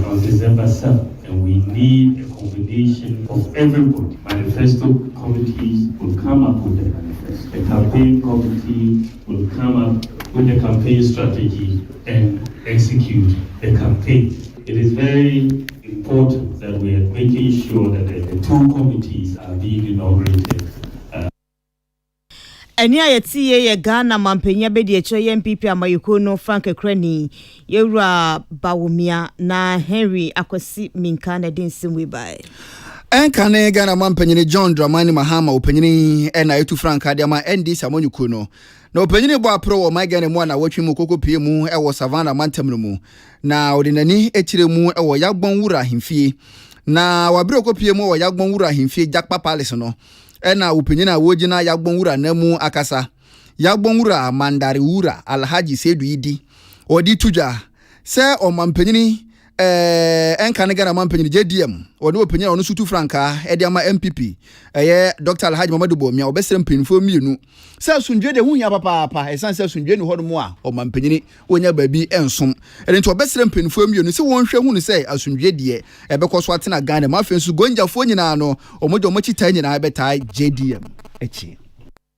S14: on December 7th, and we need a combination of everybody. Manifesto committees will come up with the manifesto. The campaign committee will come up with the campaign strategy and execute the campaign. It is very important that we are making sure that the two committees are being inaugurated.
S1: Eni ayeti ye Ghana mampenya bedi eche MPP amayiko no Frank Kreni yewura Bawumia na Henry Akwasi Minkana dinsimwe bai.
S2: Enkane Ghana mampanyini John Dramani Mahama upanyini ena yetu Frank Adiama ND Samonyuku no. Na upanyini bwa pro wa maigane mwana wachwi mu koko pie mu ewo Savannah Mantam mu na odinani etire mu ewo Yagbon Wura Himfie na wabire kopie mu ewo Yagbon Wura Himfie Jakpa Palace no ena upanyini awojina Yagbon Wura nemu akasa Yagbon Wura Mandari Wura Alhaji Sedu Idi odi tuja se o mampanyini enkane Ghana mampanyini JDM oni opanyini onu sutu Franka ediama MPP Dr. Alhaji Mamadu Bomia obesere mpinfo mienu se sunjwe de hunya papa esan se sunjwe ni hono a o mampanyini onya baabi ensom enti obesere mpinfo mienu se wonhwe hunu se asunjwe de ebekoso atena Ghana mafensu gonjafo nyina no omojo mochita nyina betai JDM echi.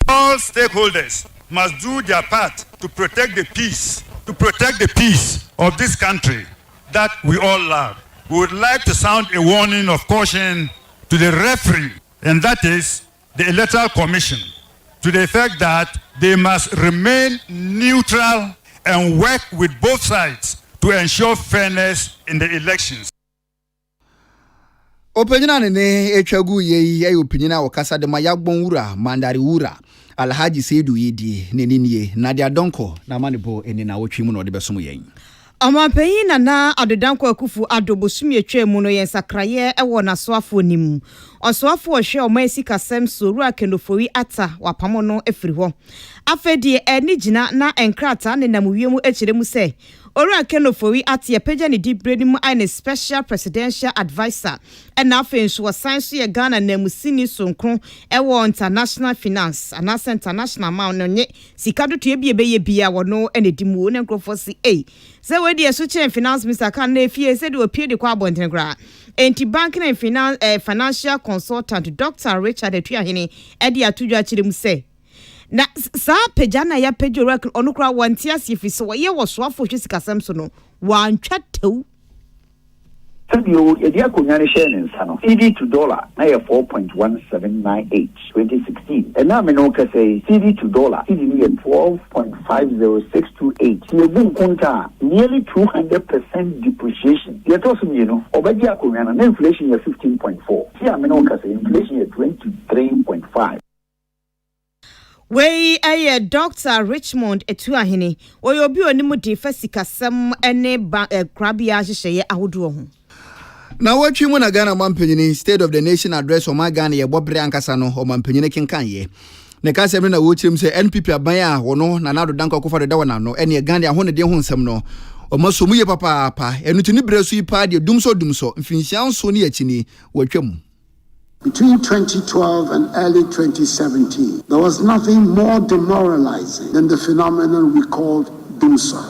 S15: All stakeholders must do their part to protect the peace of this country that we all love. We would like to sound a warning of caution to the referee, and that is the Electoral Commission, to the effect that they must remain neutral and work with both sides to ensure fairness in the elections.
S2: Opanyina ne etwagu ye opanyina wakasa de Yagbon Wura Mandari Wura Alhaji Sedu Idi neninie Nadia Donko na manibo eni na wotwi mu no de besom yen.
S1: Amampeyi na adodanko akufu adobosumi etwa mu no yensakraye ewo na soafo nim. Osoafo ohwe omaisi kasem soru akenofori ata wapamo no efiri ho. Afedi eni gina na enkrata ne namuwiemu echire mu se Oru akenofori ati epeja ni dibredi mu ane special presidential advisor ena afensu wasansu ye Ghana na musini sonkron ewo international finance anasa international ma no nye sikado to ye bia wono ene dimu ne nkrofo si se wedi eso chen finance minister kan na efie se de opie de kwa abonten gra enti banking and finance financial consultant Dr. Richard Etuahene edi atudwa chire mu se na sa pejana ya pejo rek onukra wantia sifi so ye wo so afo hwesi kasem so no wantwa tew
S16: Sadio edia kunyane share nsano CD to dollar na ye 4.1798 2016 and now me no ka say CD to dollar CD ni 12.50628 ye bun kunta nearly 200% depreciation ye to so me no obaji akunyana na inflation ye 15.4 here me no ka say inflation ye 23.5.
S1: Wey aye Dr. Richmond Etuahene oyobi onimu de fasikasem ene krabia hyehye ahodo ho.
S2: Na watwi mu na Ghana mampanyini State of the Nation address o Ghana ye bobre ankasa no o mampanyini kenkan ye. Ne ka sem na wochirim se NPP aban a wono na nado danko akofo de wana no ene Ghana ahone de ho nsem no o masomu ye papa enu tini bresu ipa de dumso mfinhia nso ne yakini watwam.
S17: Between 2012 and early 2017, there was nothing more demoralizing than the phenomenon we called doomsday.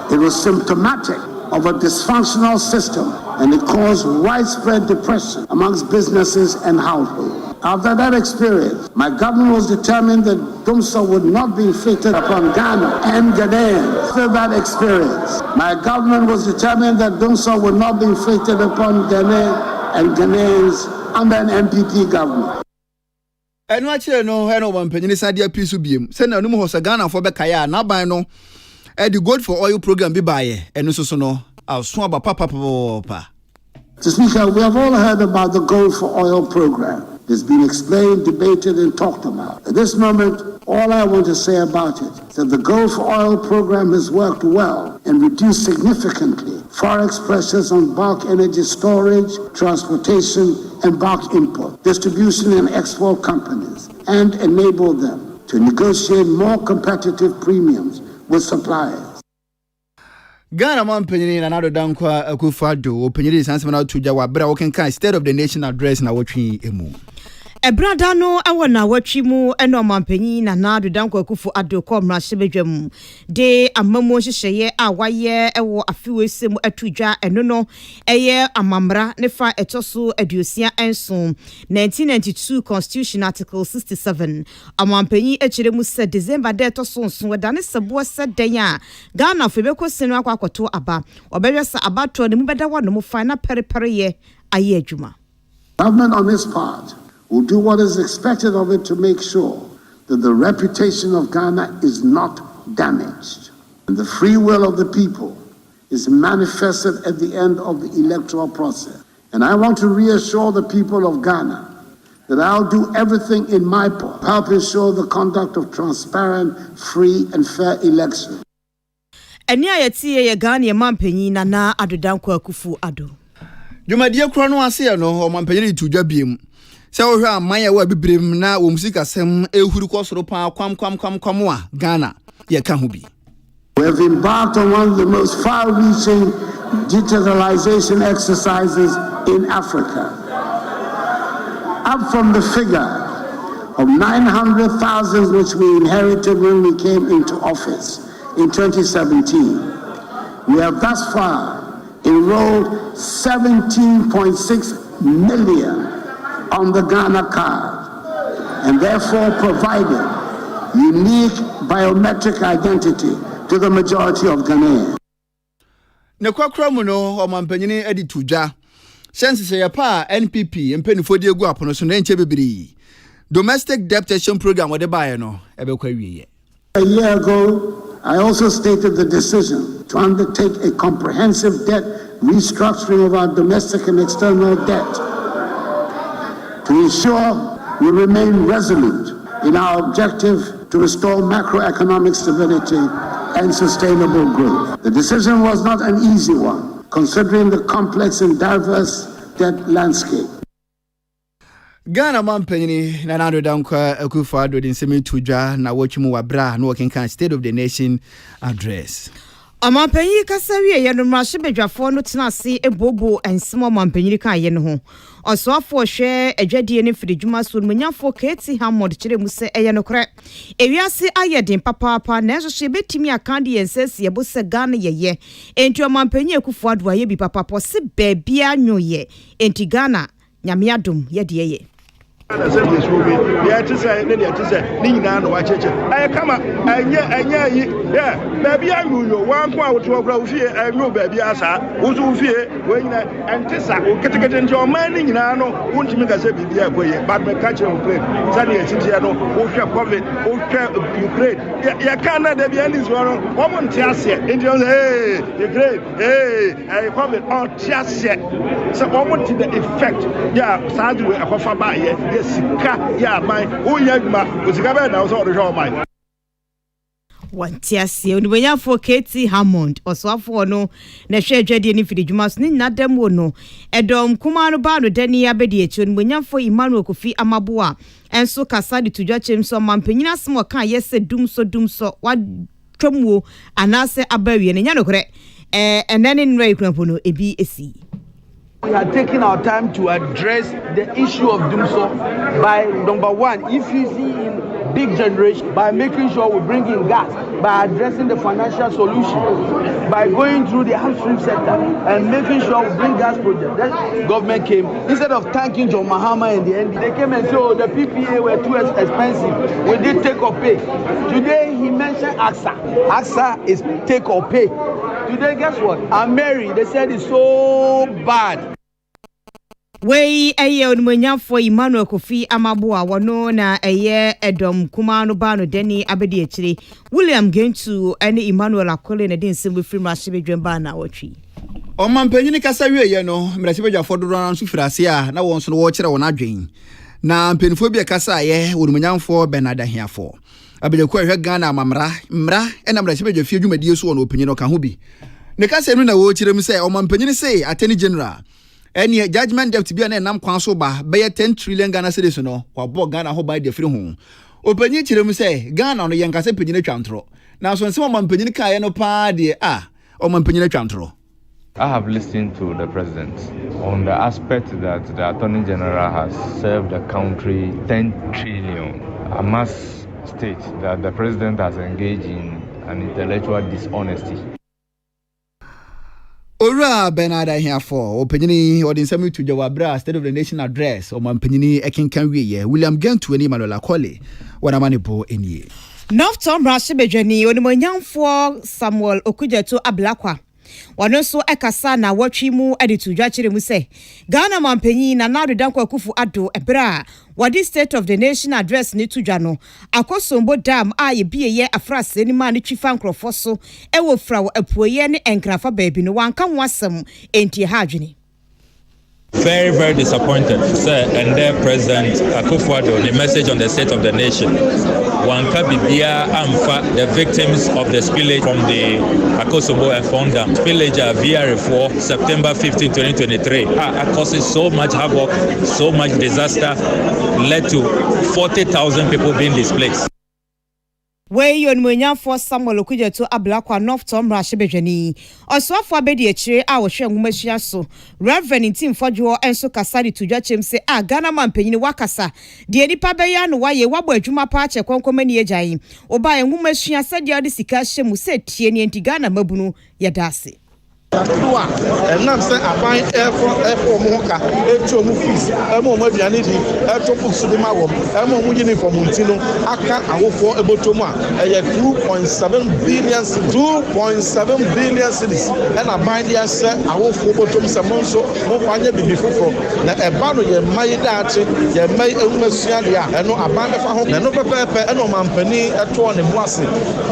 S17: It was symptomatic of a dysfunctional system, and it caused widespread depression amongst businesses and households. After that experience, my government was determined that doomsday would not be inflicted upon Ghana and Ghanaians. After that experience, my government was determined that doomsday would not be inflicted upon Ghana and Ghanaians under an MPP government.
S2: And watch no, I know one penny sadia piece of beam. Send a number of Sagana for Bekaya, now by no. The good for oil program be by, and also no, I'll swab a papa.
S17: Mr. Speaker, we have all heard about the Gold for Oil program. It's been explained, debated, and talked about. At this moment, all I want to say about it is that the Gold for Oil program has worked well and reduced significantly forex pressures on bulk energy storage, transportation, and bulk import, distribution, and export companies, and enabled them to negotiate more competitive premiums with suppliers.
S2: Ghana man penny and another dankwa Akufo-Addo opinion sansemana tuja wa bra woken kan State of the Nation address na wotwi emu.
S1: Ebrada no awona watwi mu eno mampanyi na Nadu Dankwa Akufo-Addo komra sebedwam de amamo hyehye a waye ewo afiwesem atudwa eno no eye amamra ne fa etoso aduosia enso 1992 Constitution Article 67 amampanyi echire mu se December de etoso nso wedane sebo se den a Ghana fo bekosenu akwakoto aba obewesa abato ne mu beda wa no mu fa na perepere ye aye adwuma.
S17: Government on this part will do what is expected of it to make sure that the reputation of Ghana is not damaged and the free will of the people is manifested at the end of the electoral process. And I want to reassure the people of Ghana that I'll do everything in my part to help ensure the conduct of transparent, free, and fair elections.
S1: Eni ayeti ye Ghana mampanyi na Nadu Dankwa Akufo-Addo.
S2: Jumadie kro no ase no o mampanyi tudwa biem. Se wo hwa amaya wa bibrem na wo musika sem ehuru kosoro pa kwam a Ghana ye ka ho bi.
S17: We have embarked on one of the most far-reaching digitalization exercises in Africa. Up from the figure of 900,000 which we inherited when we came into office in 2017, we have thus far enrolled 17.6 million on the Ghana card, and therefore provided unique biometric identity to the majority of Ghanaians.
S2: Ne kwakra mu no o mampanyini edi tudwa. Sense say pa NPP mpenifo di egu apono so na enche bebiri. Domestic debt program wode bae no ebekwa wiye.
S17: A year ago, I also stated the decision to undertake a comprehensive debt restructuring of our domestic and external debt to ensure we remain resolute in our objective to restore macroeconomic stability and sustainable growth. The decision was not an easy one, considering the complex and diverse debt landscape.
S2: Ghana mampanyi na Nadu Dankwa Akufo-Addo din semi tudwa na wochimu wa bra no wokenkan State of the Nation address.
S1: Amampanyi kasawie ye no mrahye bedwafo no tenase ebobo ensemo amampanyi kan ye no ho. Osoafo hwe adwadie ne fidijuma so munyafo Keti Hamod kire mu se eye no kre. Ewiase ayeden papa na enso so betimi akande yensesi ye bo se Ghana ye. Enti amampanyi Akufo-Addo aye bi papa se baabia nyoye. Enti Ghana nyame adom ye de ye.
S13: Assembly show me the say ni say ni nyina no wa cheche ay kama anya yi yeah baby anuyo wan ko awoto ogura ofie anyo baby asa uzu ofie we nyina antisa o ketekete nti o man ni nyina no wontimi ga se bibia akoye but me catch you play sani e chiche no o hwe covid o hwe Ukraine ya kana da bia ni so no o mo nti ase nti o hey Ukraine hey ay covid on ti ase so o mo nti the effect yeah sadu we akofa ba ye sika ya mai oyaduma osika be na so do mai
S1: wantiasie onibonyafo Keti Hammond osoafo no na hwe adwadie ni fidijuma so ni nadam wo no edom kuma no ba no dani abedi echi onibonyafo Emmanuel Kofi Amaboa enso kasa di tudwa chemso mampanyina asem kan yese dumso wa twamwo anase abawie ne nya no kre enani nrai krampo no ebi esi.
S18: We are taking our time to address the issue of Dumso by number one, infusing in big generation, by making sure we bring in gas, by addressing the financial solution, by going through the upstream sector and making sure we bring gas projects. Then government came, instead of thanking John Mahama and the ND, they came and said, oh, the PPA were too expensive. We did take or pay. Today he mentioned AXA. AXA is take or pay. Today, guess what? Mary, they said it's so bad.
S1: Wei eye onumonyafo Emmanuel Kofi Amaboa wono na eye edom kuma no ba no deni abedi akire William Gentu ene Emmanuel Akole na den semwe film ahebedwen ba na wotwi
S2: Omampanyini kasa wieye no mrasebedwa fodoro na nso firase a na won so no wo kire won adwen na mpenifo bi kasa ye onumonyafo Bernard Ahiafo abedekwa hwe Ghana amamra ena mrasebedwa fie dwumadie so won opanyini ka ho bi ne kasa nu na wo kire mu se omampanyini se Attorney General any judgment debt bi na nam kwan so ba be 10 trillion Ghana cedis no kwa bo Ghana ho ba de free ho opanyi kire mu se Ghana no yenkase panyini twantro na so nse omampanyini kae no pa de omampanyini twantro.
S19: I have listened to the president on the aspect that the Attorney General has served the country 10 trillion. I must state that the president has engaged in an intellectual dishonesty.
S2: Ora Bernard Ahiafo opanyini odinsami to Jawabra State of the Nation address omampanyini ekenkan wiye William Gentu eni Emmanuel Akole wana manipo eni
S1: North Tom Rashibejani onimonyamfo Samuel Okujeto Ablakwa wano so ekasa na watwi mu editu dwachire mu se Ghana mampanyi na Nadu Dankwa Kufu Ado ebra wadi State of the Nation address ni tudwa no akosombo dam aye bieye afrase ni ma ni twifa nkrofo so ewo fra wo apuoye ne enkrafa baabi no wanka ho asem enti ha adwene.
S20: Very, very disappointed, sir, and their President Akufo-Addo, the message on the State of the Nation. Wanka Bibia Amfa, the victims of the spillage from the Akosombo and Fon Dam. Spillage at VR4, September 15, 2023, causing so much havoc, so much disaster, led to 40,000 people being displaced.
S1: Wei onimonyamfo Samuel Okujeto Ablakwa North Tom Rashibejani osofo abedi akire a wo hwe nwumahia so Reverend Timfodwo enso kasari tudwachem se Ghana mampanyini wakasa de nipa beya no waye wabo adwuma pa ache konkomani agyan oba nwumahia sade ade sika hyemu se tie ne enti Ghana mabunu yedase
S21: Dua nam say aban efo mo ka etu mu fees emo mo aduane di eto books di ma wo emo mo uniform ntino aka awofo ebotom a eye 2.7 billion cedis and aban dia say awofo ebotom se mo nso mo kwanye bibi foforo na eba no ye mai daache ye mai enwasua dia eno aban befa ho eno pepepe eno mampani eto ne mo ase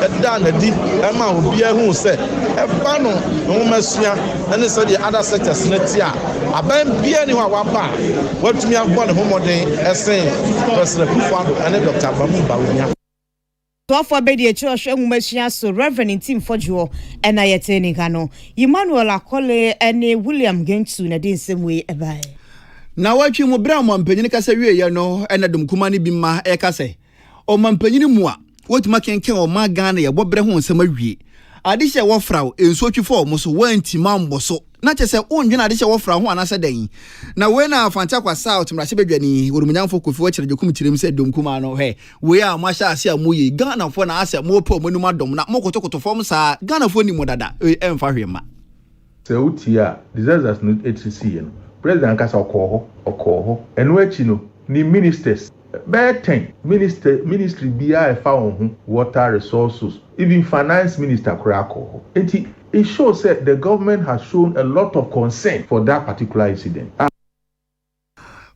S21: eda na di ema obi ahu se eba no and so the other sectors netia aban bia ni wa ba watumi agbo ne homoden esen President Akufo-Addo and Dr. Bamu Bawumia
S1: Twafo bedi echosho nwumahia so Reverend Timfodwo ena yeteni kano Emmanuel Akole ene William Gentu na den semwe ebae
S2: na watwi mu bra mampanyini kasa wieye no ena dum kuma ni bimma ekase o mampanyini mu a wotuma kenken o ma Ghana ye bobre ho nsema wie adihye wofraw enso twifo mo so wanti mambo so na chese ondwena adihye wofraw ho anase dan na we na afanta kwa south mrasebedwani orumunyamfo Kofi wachire jokum tirim se domkuma no he we a mwasha ase amoyi Ghana fo na ase mo po monum adom na mokotokotofo fom sa Ghana fo ni modada emfa hwema
S22: se utia disasters no HCC no president kasa okoho eno achi no ni ministers Betten ministry BI found water resources, even finance minister Kurako. It shows that the government has shown a lot of concern for that particular incident.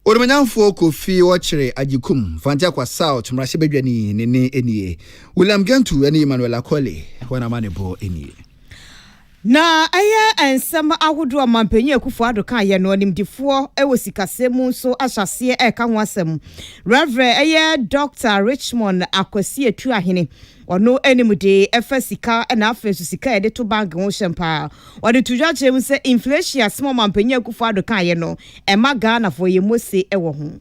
S2: Orumanyamfo Kofi wachire ajikum fantia kwa south mrasebedwani nene enie William Gentu ene Emmanuel Akole wana manebo enie
S1: na aya ensem ahodo amampanyi Akufo-Addo kan ye no nimdifo ewo sikasemu so asase eka ho asem Reverend aya Dr. Richmond Akwasi etu ahene ono animude efa sika na afesu sika ede to bank ho shempa ode tudwa chem se inflation asemo amampanyi Akufo-Addo kan ye no ema Ghana fo ye mose ewo ho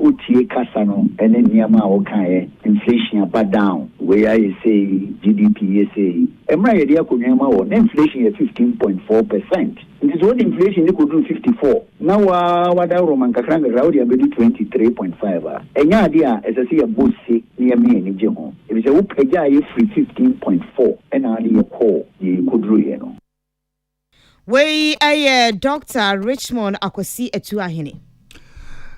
S16: utie kasa no ene niama a wokae inflation aba down where I say GDP say emra ye dia konwema wo inflation is 15.4%. It is what inflation could do 54. Now wada roman kakranga raudi abedu 23.5. Enya dia esese ya bosi ni ya me ni je ho. It is a upeja ye free 15.4 and ali ye call ye kudru ye no.
S1: We Dr. Richmond Akwasi etu ahene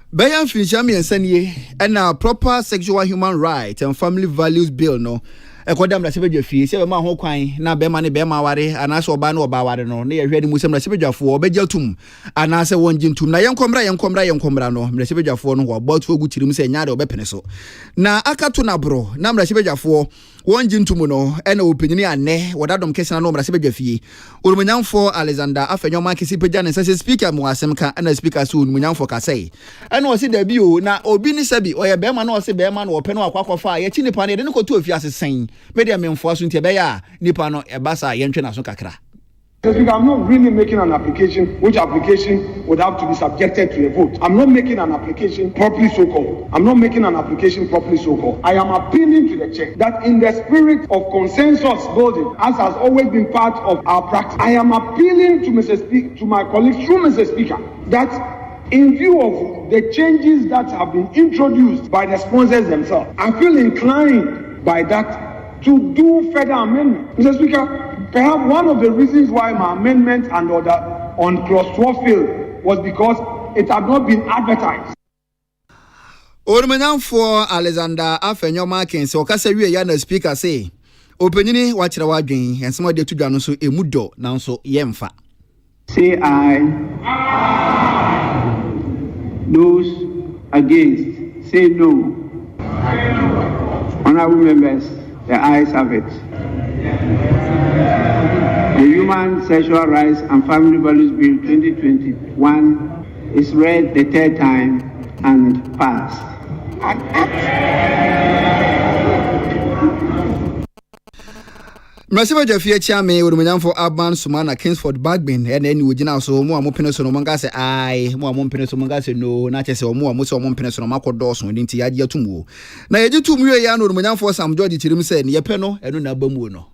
S2: Bayan finishami ensanie and proper sexual human rights and family values bill no ekodam na sebedwa fie se be ma ho kwan na be ma ne be ma ware anase oba na oba ware no na ye hwɛ ni musem na sebedwafo obegya tum anase wonji ntum na yenkomra no mra sebedwafo no ho about ogu tirim se nyaade obepene so na akato na bro na mra sebedwafo wonji ntum no ena opanyini ane wodadom kesena no mra sebedwafie urumanyamfo Alexander afenyo kisi pagya ne sɛ speaker mu asɛm ka ana speaker so urumanyamfo ka sɛ ɛna ɔse da bi o na obi ni sabi ɔyɛ bɛma na ɔse bɛma na ɔpɛ no akwakofa yɛchi nipa ne de ne koto ofia sesen media memfo aso ntia bɛya nipa no ɛbasa yɛntwe na so kakra.
S17: I'm not really making an application, which application would have to be subjected to a vote. I'm not making an application properly so-called. I am appealing to the chair that in the spirit of consensus building, as has always been part of our practice, I am appealing to to my colleagues through Mr. Speaker, that in view of the changes that have been introduced by the sponsors themselves, I feel inclined by that to do further amendment. Mr. Speaker, perhaps one of the reasons why my amendment and order on clause 12 failed was because it had not been advertised.
S2: Orumanyamfo Alexander afenyo Markins okasa wie ya na speaker say opanyini wa kyerɛ wadwen ensema de tudwa no so emudo nanso yemfa.
S3: Say aye. Those against say no. Honorable members, the ayes have it. The Human Sexual Rights and Family Values Bill 2021 is read the third time and passed.
S2: Mrasiba Jafia Chame urumanyamfo Urban Sumana Kingsford Bagbin ene ni wogina so mo amopene so no manga se ai mo amompene so manga se no na chese mo amo se amompene so no makodo so nti yaje atumu na yaje tumu ye ya no urumanyamfo Sam George tirim se ne yepe no eno na bamu no.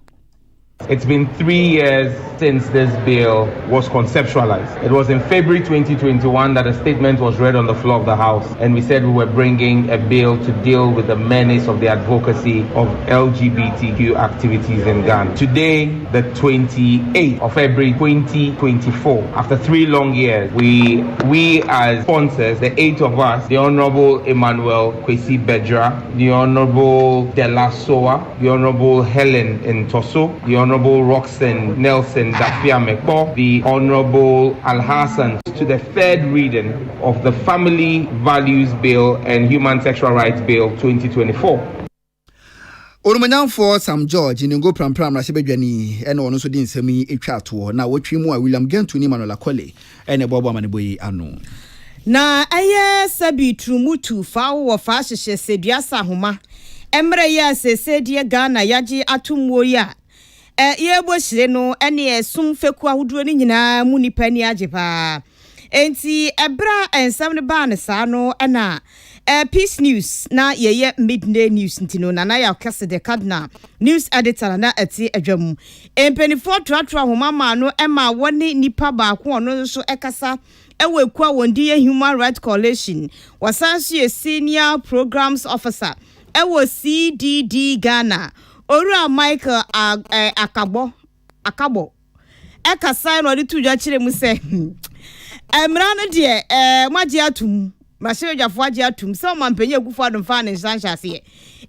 S4: It's been 3 years since this bill was conceptualized. It was in February 2021 that a statement was read on the floor of the House, and we said we were bringing a bill to deal with the menace of the advocacy of LGBTQ activities in Ghana. Today, the 28th of February 2024, after 3 long years, we as sponsors, the 8 of us, the Honorable Emmanuel Kwesi Bedra, the Honorable Della Soa, the Honorable Helen Ntoso, the Honorable Roxanne Nelson Dafia Mekpo, the Honorable Al-Hassan, to the third reading of the Family Values Bill and Human Sexual Rights Bill 2024.
S2: Orumanyamfo Sam George ni ngo prampram na sebedwani ene ono so di nsemi etwa to na wotwi mu a William Gentu ni Manola Kole ene bobo amaneboyi ano.
S1: Na aye sabi trumutu fa wo fa hyehye seduasa homa emre ya sesedie Ghana yaji atumwo ya yebo hyire no ene esum feku ahodo ni nyina mu nipa ni ajepa enti ebra ensam ne ba ne sa no na Peace News na yeye midday news ntino na ya kase de Cardinal news editor na ati adwam empenifo tratra homa ma no ema woni nipa ba ko ono so ekasa ewe kwa wondi ye Human Rights Coalition wasansu ye senior programs officer ewo CDD Ghana Ora Michael Akabo ekasa no de tudwa kire mu se emra no de maji atum Machine Jafwa Jatum, some man pay you for the fan in Sasha here.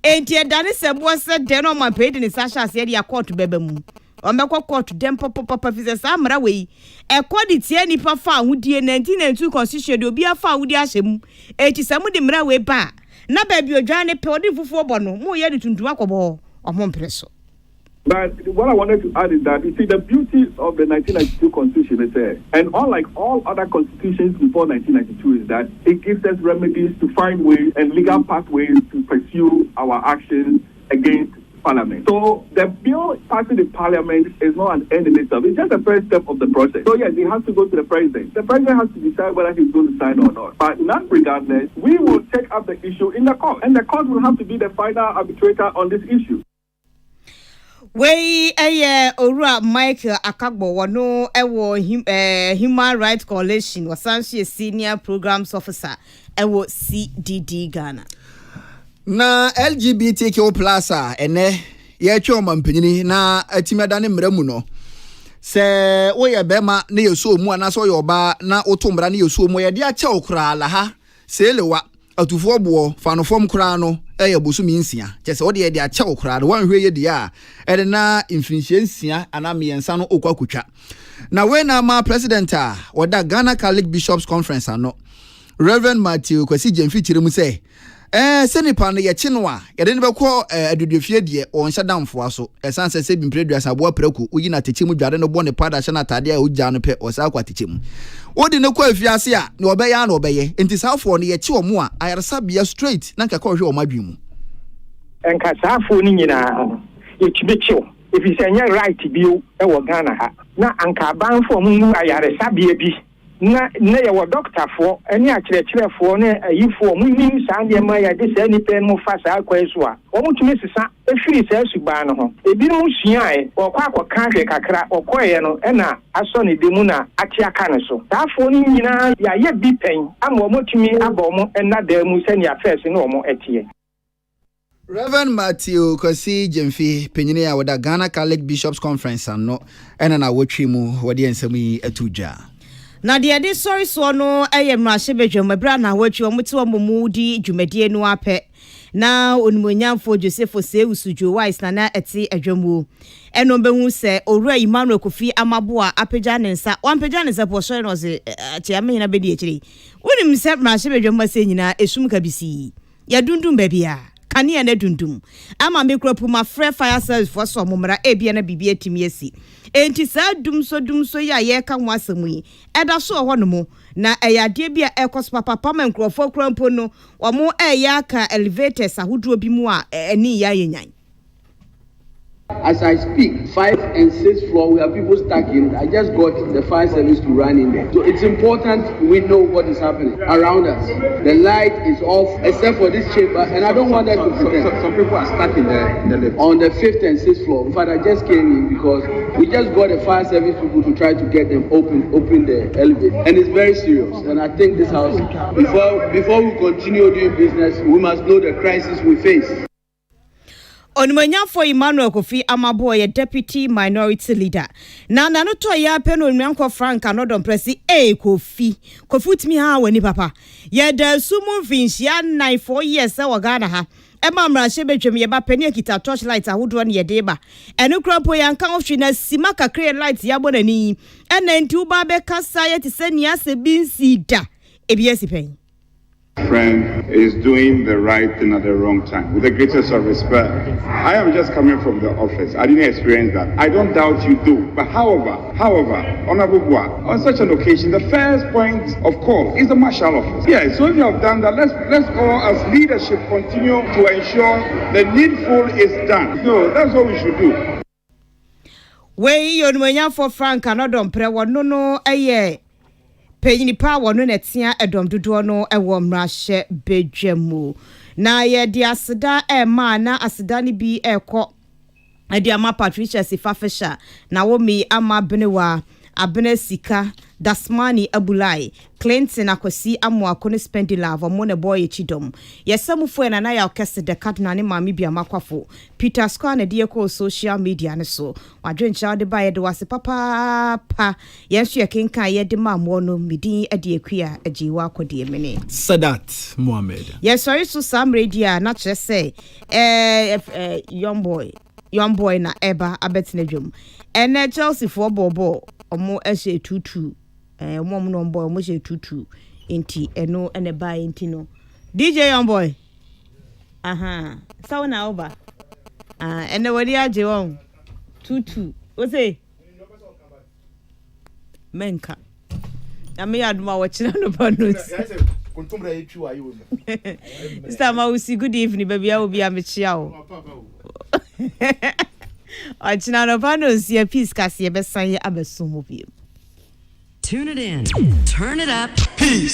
S1: Ain't yet Danny said was said then on my paid in Sasha said ya court to Bebemu. On the court to them papa is a way. A quality any papa would dear 1902 constitution will be a foul with Yashim. 87 the Mrawe bar. Na baby your journey podi for bono, more yet to Duacobo or Monpresso.
S23: But what I wanted to add is that, you see, the beauty of the 1992 Constitution is there. And unlike all other constitutions before 1992 is that it gives us remedies to find ways and legal pathways to pursue our actions against Parliament. So the bill passing the Parliament is not an end in itself. It's just the first step of the process. So yes, it has to go to the President. The President has to decide whether he's going to sign or not. But not regardless, we will take up the issue in the court. And the court will have to be the final arbitrator on this issue.
S1: We Ora Michael Akagbo wano ewo Human Rights Coalition wasanshi senior programs officer ewo CDD Ghana.
S2: Na LGBTQ plus ene ye twoma mpanyini na atimada ne mramu no se wo ye bema na yeso mu ana so ye oba na otombra na yeso mu ye de acha okra la ha se lewa atufo bo fa no fom kra no eye bosumi nsia kyese wo de de ache wo kra no wan hwe ye de a ede na mfinhye nsia ana miensa no okwakutwa na we na ma president a woda Ghana Catholic Bishops Conference ano Reverend Matthew Kwasi Jemfi kiremu say senipa no ye no a ye de ne bekọ adudufie de on hyadamfo aso esanse se bimpredua sabo apraku uyi na teche mu dware no bo ne pada hye na tade a ugya no pe osa akwa teche mu odi ne kwa afiase a ne obeya na obeye enti safo no ye chi omo a ayarsa bia straight na nkaka ohwe omadwi mu
S5: enka safo ni nyina ye chibecho if you say right bio e wo Ghana ha na anka banfo mu ayarsa bia bi na ye wo doctor for eni akirekire for na ayifo mu nim sa de ma ya de sa ni pen mu fa sa akwa so a wo mutumi sisa efiri sa suban no ho ebi no sua e wo kwa kan hwe kakra okoye no na aso ne de mu na ati aka ne so tafo ni nyina ya ye bi pen ama wo mutumi aba mo na da mu sani affairs no wo etie.
S2: Reverend Matthew Kwasi Jemfi penyine ya wada Ghana Catholic Bishops Conference ano na wotwi mu wode ensam yi atuja
S1: na de sorry so no mrahye bedwam bra na watwi omuti omumu di dwumadie no apɛ na onumonyamfo Joseph Seusujo wise na eti adwamu eno behu se owura Emmanuel Kofi Amaboa apagya ne nsa wampagya ne nsa po so no se tiame na bedi akiri wonim se mrahye bedwam ase nyina esum kabisi ya dundum babia kane na dundum ama mikropu ma fire service for so momra ebia na bibia atimi asi enti sa dumso ya ye ka ho asemu yi eda so ho no mo na eyade bia ekos papa ma nkrofo krampo no wo mo eya ka elevators ahoduo bi mu a eni ya yenyan.
S6: As I speak, 5 and 6 floor, we have people stuck in. I just got the fire service to run in there. So it's important we know what is happening around us. The light is off, except for this chamber, and I don't want that to pretend.
S7: Some people are stuck in the lift.
S6: On the 5th and 6th floor. In fact, I just came in because we just got the fire service people to try to get them open the elevator. And it's very serious. And I think this house, before we continue doing business, we must know the crisis we face.
S1: Onumanyafo Emmanuel Kofi Amaboa ye deputy minority leader. Na no to ya pe no onumyanko Frank anodon presi Kofi utimi ha wani papa. Ye da sumu finhia 94 years wa Ghana ha. Ema mrahye bedwam ye ba pani akita torchlight ahodo na ye de ba. Enu krampo yanka ofhwi na sima kakre light ya bonani. Ena nti uba be kasa ye tisani ase binsi da. Ebiesi pen.
S24: Friend is doing the right thing at the wrong time. With the greatest of respect, I am just coming from the office. I didn't experience that. I don't doubt you do. But however, Honorable Boa, on such an occasion, the first point of call is the marshal office. Yeah, so if you have done that, let's all as leadership continue to ensure the needful is done. No, that's what we should do.
S1: We yon for Frank anodon pre no aye. Penyini pa wono netia edom dodo no ewo mrahye bedwamu na ye di aseda ma na aseda ni bi ekọ edi ama Patricia Sifafesha na wo mi ama benewa abene sika Dasmani Abulai Clinton akosi amoako ne spendila vo ne boy chidom yesamufo na ya okese de cardinal ne mami bia makwafo Peter Square na de ko social media ne so wadwencha de ba ye de wase papa pa yenso ye kenka ye de mamwo no midin ade akua ajiwa akode mene
S2: Sadat Mohammed
S1: yes sorry so sam radio na kire say young boy na eba abetine dwom ene Chelsea for bobo omo ehye tutu mom no boy omo ehye tutu enti eno ene ba enti no DJ young boy sawo na oba ene wodi age won tutu o say menka na me aduma wo kira no bonus
S2: kontumra etu ayi wo
S1: Stama usi good evening baby I will be amechia o Achina no bonus ye peace kasi ye besan ye abesumo bi.
S12: Tune it in. Turn it up.
S2: Peace.